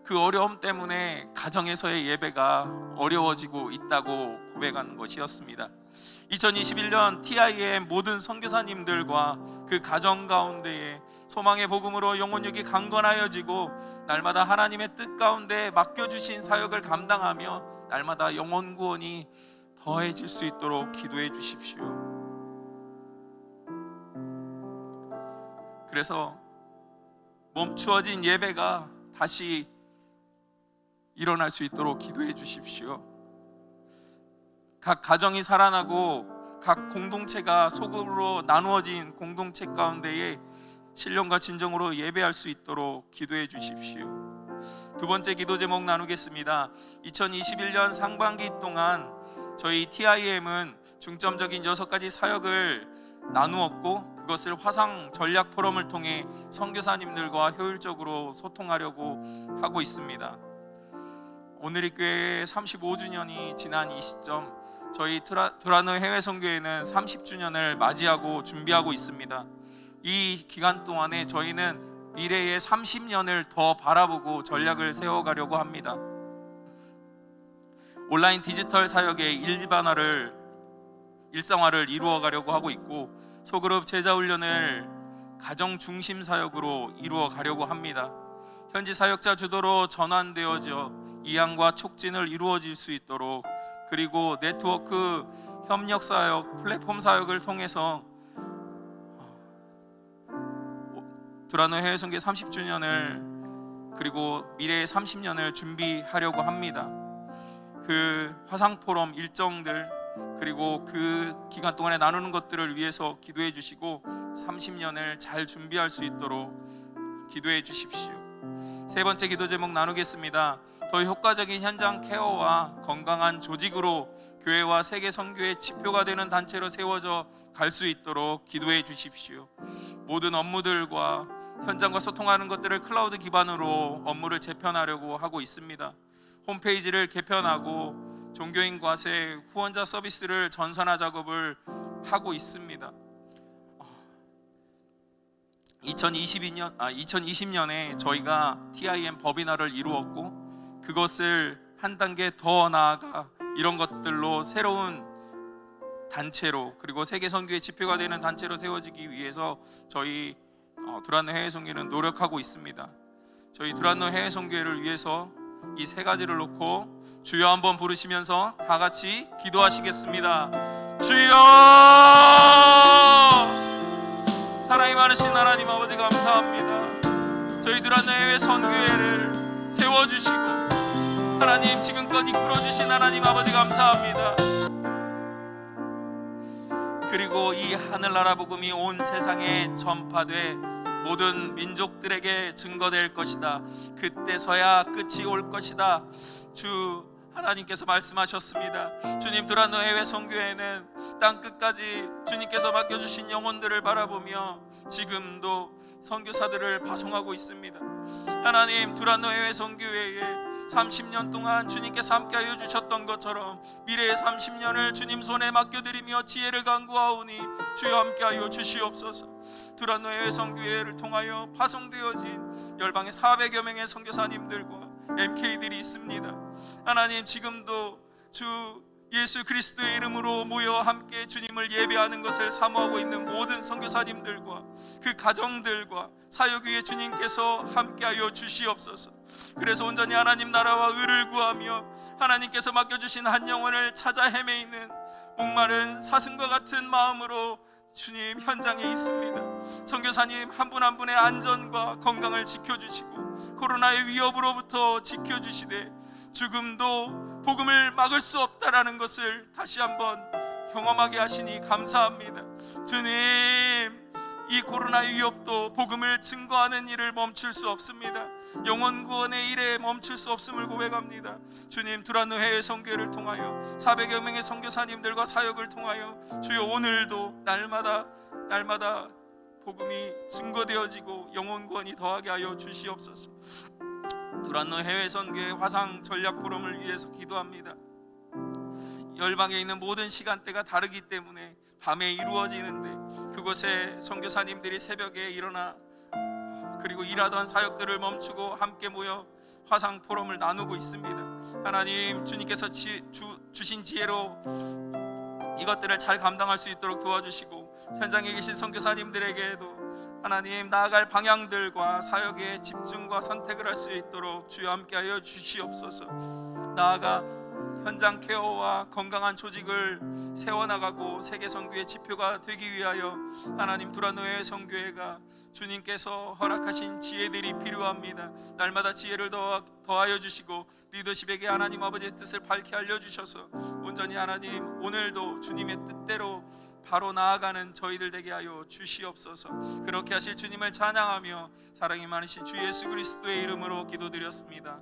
그 어려움 때문에 가정에서의 예배가 어려워지고 있다고 고백하는 것이었습니다. 2021년 TIM 모든 선교사님들과 그 가정 가운데에 소망의 복음으로 영혼육이 강건하여지고 날마다 하나님의 뜻 가운데 맡겨주신 사역을 감당하며 날마다 영혼 구원이 더해질 수 있도록 기도해 주십시오. 그래서 멈추어진 예배가 다시 일어날 수 있도록 기도해 주십시오. 각 가정이 살아나고 각 공동체가 소급으로 나누어진 공동체 가운데에 신령과 진정으로 예배할 수 있도록 기도해 주십시오. 두 번째 기도 제목 나누겠습니다. 2021년 상반기 동안 저희 TIM은 중점적인 6가지 사역을 나누었고, 그것을 화상 전략 포럼을 통해 선교사님들과 효율적으로 소통하려고 하고 있습니다. 오늘이 교회의 35주년이 지난 이 시점, 저희 두라노 해외 선교회는 30주년을 맞이하고 준비하고 있습니다. 이 기간 동안에 저희는 미래의 30년을 더 바라보고 전략을 세워가려고 합니다. 온라인 디지털 사역의 일상화를 이루어가려고 하고 있고, 소그룹 제자훈련을 가정 중심 사역으로 이루어가려고 합니다. 현지 사역자 주도로 전환되어져 이양과 촉진을 이루어질 수 있도록, 그리고 네트워크 협력 사역, 플랫폼 사역을 통해서 두라노 해외 선교 30주년을 그리고 미래의 30년을 준비하려고 합니다. 그 화상 포럼 일정들, 그리고 그 기간 동안에 나누는 것들을 위해서 기도해 주시고 30년을 잘 준비할 수 있도록 기도해 주십시오. 세 번째 기도 제목 나누겠습니다. 더 효과적인 현장 케어와 건강한 조직으로 교회와 세계 선교의 지표가 되는 단체로 세워져 갈 수 있도록 기도해 주십시오. 모든 업무들과 현장과 소통하는 것들을 클라우드 기반으로 업무를 재편하려고 하고 있습니다. 홈페이지를 개편하고 종교인 과세 후원자 서비스를 전산화 작업을 하고 있습니다. 2020년에 저희가 TIM 법인화를 이루었고, 그것을 한 단계 더 나아가 이런 것들로 새로운 단체로, 그리고 세계 선교의 지표가 되는 단체로 세워지기 위해서 저희 두라노 해외 선교회는 노력하고 있습니다. 저희 두라노 해외 선교회를 위해서 이 세 가지를 놓고 주여 한번 부르시면서 다 같이 기도하시겠습니다. 주여! 사랑이 많으신 하나님 아버지 감사합니다. 저희 두라노 해외 선교회를 세워주시고 하나님 지금껏 이끌어주신 하나님 아버지 감사합니다. 그리고 이 하늘나라 복음이 온 세상에 전파돼 모든 민족들에게 증거될 것이다. 그때서야 끝이 올 것이다. 주 하나님께서 말씀하셨습니다. 주님, 두라노 해외 선교회는 땅 끝까지 주님께서 맡겨주신 영혼들을 바라보며 지금도 선교사들을 파송하고 있습니다. 하나님, 두라노 해외 선교회에 30년 동안 주님께서 함께하여 주셨던 것처럼 미래의 30년을 주님 손에 맡겨드리며 지혜를 간구하오니 주여 함께하여 주시옵소서. 두라노 해외 선교회를 통하여 파송되어진 열방의 400여 명의 선교사님들과 MK들이 있습니다. 하나님, 지금도 주 예수 그리스도의 이름으로 모여 함께 주님을 예배하는 것을 사모하고 있는 모든 선교사님들과 그 가정들과 사역 위에 주님께서 함께하여 주시옵소서. 그래서 온전히 하나님 나라와 의를 구하며 하나님께서 맡겨주신 한 영혼을 찾아 헤매이는 목마른 사슴과 같은 마음으로 주님 현장에 있습니다. 선교사님 한 분 한 분의 안전과 건강을 지켜주시고 코로나의 위협으로부터 지켜주시되 죽음도 복음을 막을 수 없다라는 것을 다시 한번 경험하게 하시니 감사합니다. 주님, 이 코로나의 위협도 복음을 증거하는 일을 멈출 수 없습니다. 영혼 구원의 일에 멈출 수 없음을 고백합니다. 주님, 두라노 해외 선교회를 통하여 400여 명의 선교사님들과 사역을 통하여 주여 오늘도 날마다 복음이 증거되어지고 영혼권이 더하게 하여 주시옵소서. 두란노 해외 선교회 화상 전략 포럼을 위해서 기도합니다. 열방에 있는 모든 시간대가 다르기 때문에 밤에 이루어지는데 그곳에 선교사님들이 새벽에 일어나 그리고 일하던 사역들을 멈추고 함께 모여 화상 포럼을 나누고 있습니다. 하나님, 주님께서 주신 지혜로 이것들을 잘 감당할 수 있도록 도와주시고 현장에 계신 선교사님들에게도 하나님 나아갈 방향들과 사역의 집중과 선택을 할 수 있도록 주여 함께하여 주시옵소서. 나아가 현장 케어와 건강한 조직을 세워나가고 세계 선교의 지표가 되기 위하여 하나님 두란노의 선교회가 주님께서 허락하신 지혜들이 필요합니다. 날마다 지혜를 더하여 주시고 리더십에게 하나님 아버지의 뜻을 밝게 알려주셔서 온전히 하나님 오늘도 주님의 뜻대로 바로 나아가는 저희들 되게 하여 주시옵소서. 그렇게 하실 주님을 찬양하며 사랑이 많으신 주 예수 그리스도의 이름으로 기도드렸습니다.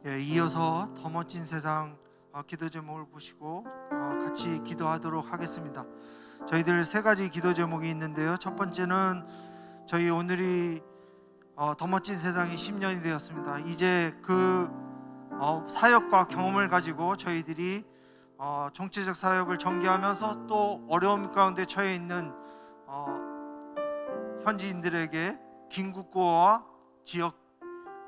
예, 이어서 더 멋진 세상 기도 제목을 보시고 같이 기도하도록 하겠습니다. 저희들 세 가지 기도 제목이 있는데요. 첫 번째는 저희 오늘이 더 멋진 세상이 10년이 되었습니다. 이제 그 사역과 경험을 가지고 저희들이 정치적 사역을 전개하면서 또 어려움 가운데 처해 있는 현지인들에게 긴국고와 지역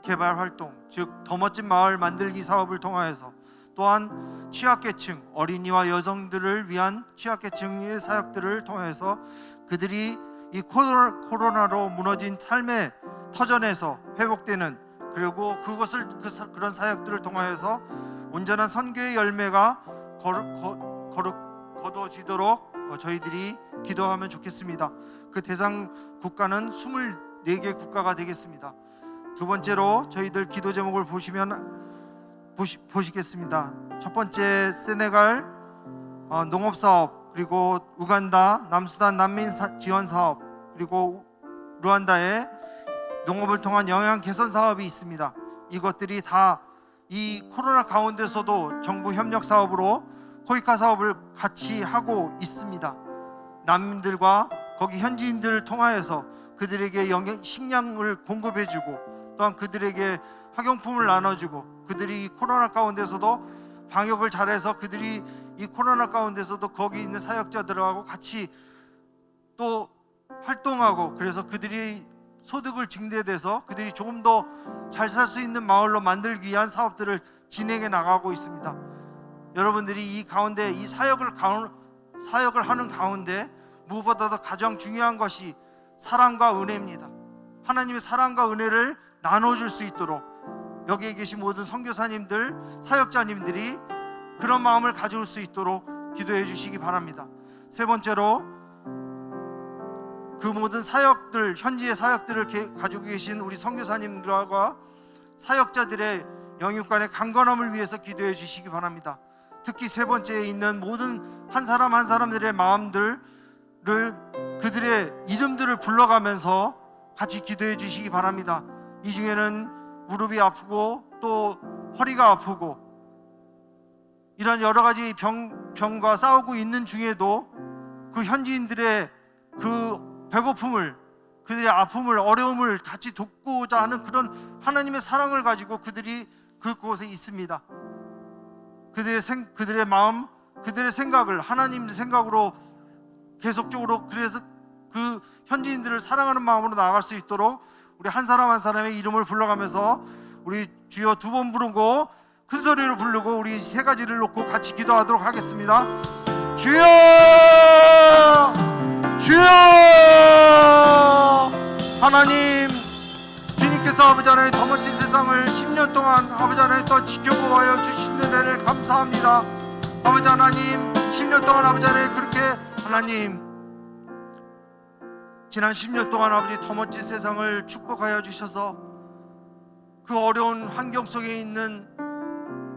개발 활동, 즉 더 멋진 마을 만들기 사업을 통하여서 또한 취약계층, 어린이와 여성들을 위한 취약계층의 사역들을 통해서 그들이 이 코로나로 무너진 삶의 터전에서 회복되는, 그리고 그런 사역들을 통하여서 온전한 선교의 열매가 거둬지도록 저희들이 기도하면 좋겠습니다. 그 대상 국가는 24개 국가가 되겠습니다. 두 번째로 저희들 기도 제목을 보시겠습니다. 첫 번째 세네갈 농업 사업, 그리고 우간다 남수단 난민 지원 사업, 그리고 루안다의 농업을 통한 영양 개선 사업이 있습니다. 이것들이 다 이 코로나 가운데서도 정부 협력 사업으로 코이카 사업을 같이 하고 있습니다. 난민들과 거기 현지인들을 통하여서 그들에게 식량을 공급해주고 또한 그들에게 학용품을 나눠주고, 그들이 코로나 가운데서도 방역을 잘해서 그들이 이 코로나 가운데서도 거기 있는 사역자들하고 같이 또 활동하고, 그래서 그들이 소득을 증대돼서 그들이 조금 더 잘 살 수 있는 마을로 만들기 위한 사업들을 진행해 나가고 있습니다. 여러분들이 이 가운데 이 사역을 하는 가운데 무엇보다도 가장 중요한 것이 사랑과 은혜입니다. 하나님의 사랑과 은혜를 나눠줄 수 있도록 여기에 계신 모든 선교사님들, 사역자님들이 그런 마음을 가질 수 있도록 기도해 주시기 바랍니다. 세 번째로 그 모든 사역들, 현지의 사역들을 가지고 계신 우리 선교사님들과 사역자들의 영육간의 강건함을 위해서 기도해 주시기 바랍니다. 특히 세 번째에 있는 모든 한 사람 한 사람들의 마음들을, 그들의 이름들을 불러가면서 같이 기도해 주시기 바랍니다. 이 중에는 무릎이 아프고 또 허리가 아프고 이런 여러 가지 병과 싸우고 있는 중에도 그 현지인들의 그 배고픔을, 그들의 아픔을, 어려움을 같이 돕고자 하는 그런 하나님의 사랑을 가지고 그들이 그곳에 있습니다. 그들의 마음, 그들의 생각을 하나님 생각으로 계속적으로, 그래서 그 현지인들을 사랑하는 마음으로 나아갈 수 있도록 우리 한 사람 한 사람의 이름을 불러가면서 우리 주여 두 번 부르고 큰 소리로 부르고 우리 세 가지를 놓고 같이 기도하도록 하겠습니다. 주여! 주여! 하나님, 주님께서 아버지 하나님 더 멋진 세상을 10년 동안 아버지 하나님 또 지켜보아여 주신 은혜를 감사합니다. 아버지 하나님, 10년 동안 아버지 하나님 그렇게 하나님 지난 10년 동안 아버지 더 멋진 세상을 축복하여 주셔서 그 어려운 환경 속에 있는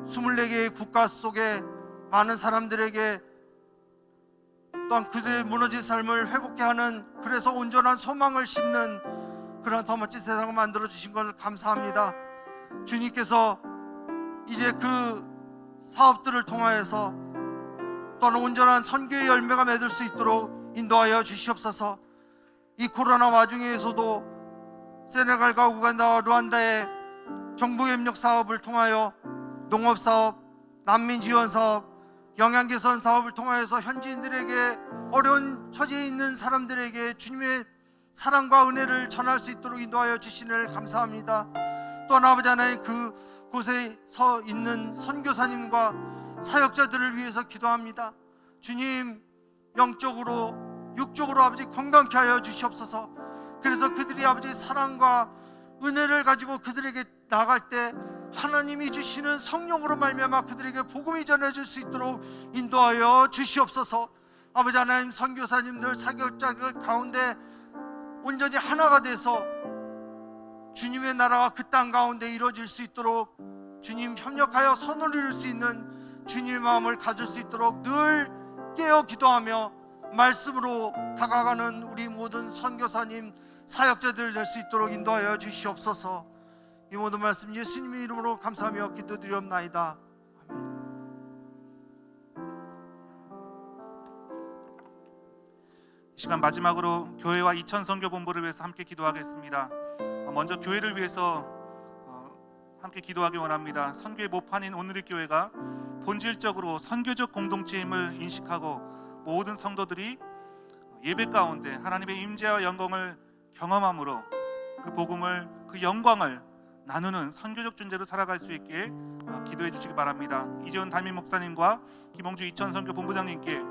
24개의 국가 속에 많은 사람들에게 또한 그들의 무너진 삶을 회복케 하는, 그래서 온전한 소망을 심는 그런 더 멋진 세상을 만들어 주신 것을 감사합니다. 주님께서 이제 그 사업들을 통하여서 또한 온전한 선교의 열매가 맺을 수 있도록 인도하여 주시옵소서. 이 코로나 와중에서도 세네갈과 우간다와 루안다의 정부 협력 사업을 통하여 농업 사업, 난민 지원 사업, 영양 개선 사업을 통하여서 현지인들에게 어려운 처지에 있는 사람들에게 주님의 사랑과 은혜를 전할 수 있도록 인도하여 주시는 감사합니다. 또한 아버지 하나님, 그곳에 서 있는 선교사님과 사역자들을 위해서 기도합니다. 주님, 영적으로 육적으로 아버지 건강케 하여 주시옵소서. 그래서 그들이 아버지 사랑과 은혜를 가지고 그들에게 나갈 때 하나님이 주시는 성령으로 말미암아 그들에게 복음이 전해질 수 있도록 인도하여 주시옵소서. 아버지 하나님, 선교사님들, 사역자들 가운데 온전히 하나가 돼서 주님의 나라가 그 땅 가운데 이루어질 수 있도록 주님 협력하여 선을 이룰 수 있는 주님의 마음을 가질 수 있도록 늘 깨어 기도하며 말씀으로 다가가는 우리 모든 선교사님, 사역자들 될 수 있도록 인도하여 주시옵소서. 이 모든 말씀 예수님의 이름으로 감사하며 기도드리옵나이다. 이 시간 마지막으로 교회와 이천 선교 본부를 위해서 함께 기도하겠습니다. 먼저 교회를 위해서 함께 기도하기 원합니다. 선교의 모판인 오늘의 교회가 본질적으로 선교적 공동체임을 인식하고 모든 성도들이 예배 가운데 하나님의 임재와 영광을 경험함으로 그 복음을, 그 영광을 나누는 선교적 존재로 살아갈 수 있게 기도해 주시기 바랍니다. 이재훈 담임 목사님과 김홍주 이천 선교 본부장님께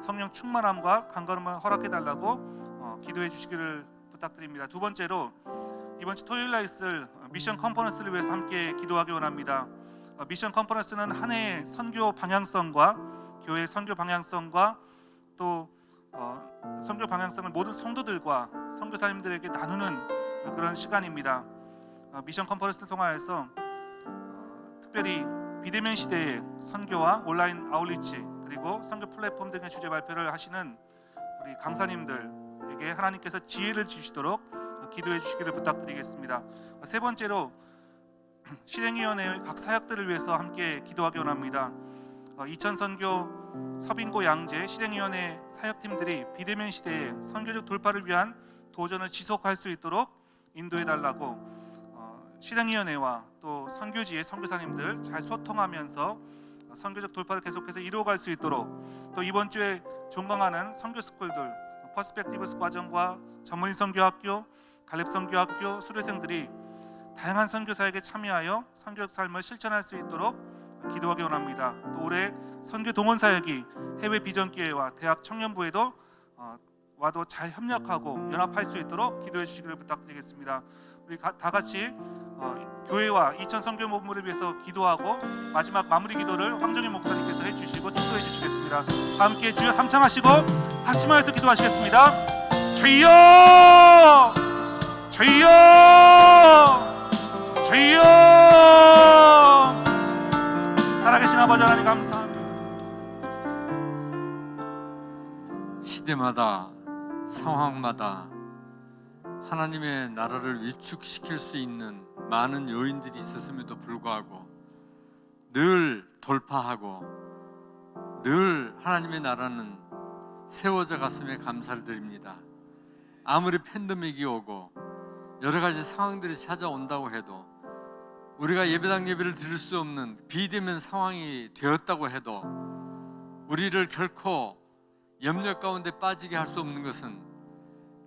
성령 충만함과 강건함을 허락해 달라고 기도해 주시기를 부탁드립니다. 두 번째로 이번 주 토요일 날 있을 미션 컨퍼런스를 위해서 함께 기도하기 원합니다. 미션 컨퍼런스는 한 해의 선교 방향성과 교회 선교 방향성과 또 선교 방향성을 모든 성도들과 선교사님들에게 나누는 그런 시간입니다. 미션 컨퍼런스를 통하여서 특별히 비대면 시대의 선교와 온라인 아웃리치 그리고 선교 플랫폼 등의 주제 발표를 하시는 우리 강사님들에게 하나님께서 지혜를 주시도록 기도해 주시기를 부탁드리겠습니다. 세 번째로 실행위원회 각 사역들을 위해서 함께 기도하기 원합니다. 이천 선교 서빙고 양재 실행위원회 사역팀들이 비대면 시대에 선교적 돌파를 위한 도전을 지속할 수 있도록 인도해 달라고 실행위원회와 또 선교지의 선교사님들 잘 소통하면서 선교적 돌파를 계속해서 이루어갈 수 있도록 또 이번 주에 종강하는 선교스쿨들 퍼스펙티브스 과정과 전문인 선교학교, 갈렙 선교학교 수료생들이 다양한 선교사에게 참여하여 선교적 삶을 실천할 수 있도록 기도하기 원합니다. 또 올해 선교 동원 사역이 해외 비전 기회와 대학 청년부에도 와도 잘 협력하고 연합할 수 있도록 기도해 주시기를 부탁드리겠습니다. 우리 다 같이 교회와 이천 선교 본부를 위해서 기도하고 마지막 마무리 기도를 황정희 목사님께서 해주시고 축도해 주시겠습니다. 함께 주여 삼창하시고 합심하여서 기도하시겠습니다. 주여, 주여, 주여. 살아계신 아버지 하나님 감사합니다. 시대마다 상황마다 하나님의 나라를 위축시킬 수 있는 많은 요인들이 있었음에도 불구하고 늘 돌파하고 늘 하나님의 나라는 세워져 갔음에 감사를 드립니다. 아무리 팬데믹이 오고 여러 가지 상황들이 찾아온다고 해도 우리가 예배당 예배를 드릴 수 없는 비대면 상황이 되었다고 해도 우리를 결코 염려 가운데 빠지게 할 수 없는 것은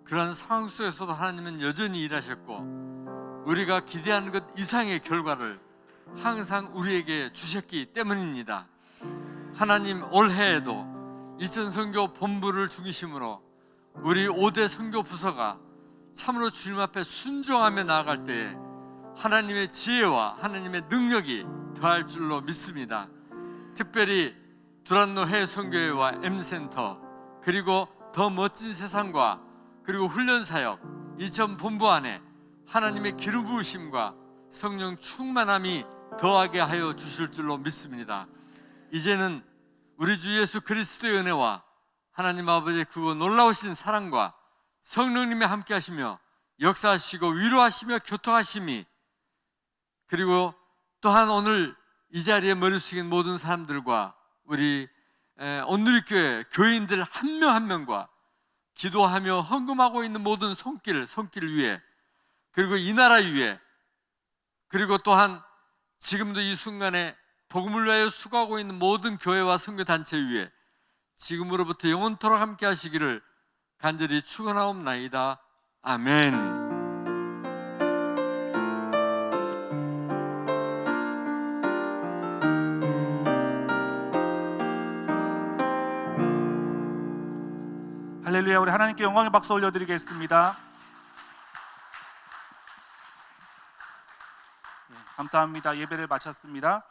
그러한 상황 속에서도 하나님은 여전히 일하셨고 우리가 기대하는 것 이상의 결과를 항상 우리에게 주셨기 때문입니다. 하나님, 올해에도 이천 선교 본부를 중심으로 우리 5대 선교 부서가 참으로 주님 앞에 순종하며 나아갈 때에 하나님의 지혜와 하나님의 능력이 더할 줄로 믿습니다. 특별히 두란노 해외선교회와 M센터 그리고 더 멋진 세상과 그리고 훈련사역 이천 본부 안에 하나님의 기름 부으심과 성령 충만함이 더하게 하여 주실 줄로 믿습니다. 이제는 우리 주 예수 그리스도의 은혜와 하나님 아버지의 그 놀라우신 사랑과 성령님의 함께 하시며 역사하시고 위로하시며 교통하심이 그리고 또한 오늘 이 자리에 머리 숙인 모든 사람들과 우리 온누리교회 교인들 한 명 한 명과 기도하며 헌금하고 있는 모든 손길을 위해, 그리고 이 나라 위해, 그리고 또한 지금도 이 순간에 복음을 위하여 수고하고 있는 모든 교회와 선교단체 위해 지금으로부터 영원토록 함께 하시기를 간절히 축원하옵나이다. 아멘. 할렐루야. 우리 하나님께 영광의 박수 올려드리겠습니다. 감사합니다. 예배를 마쳤습니다.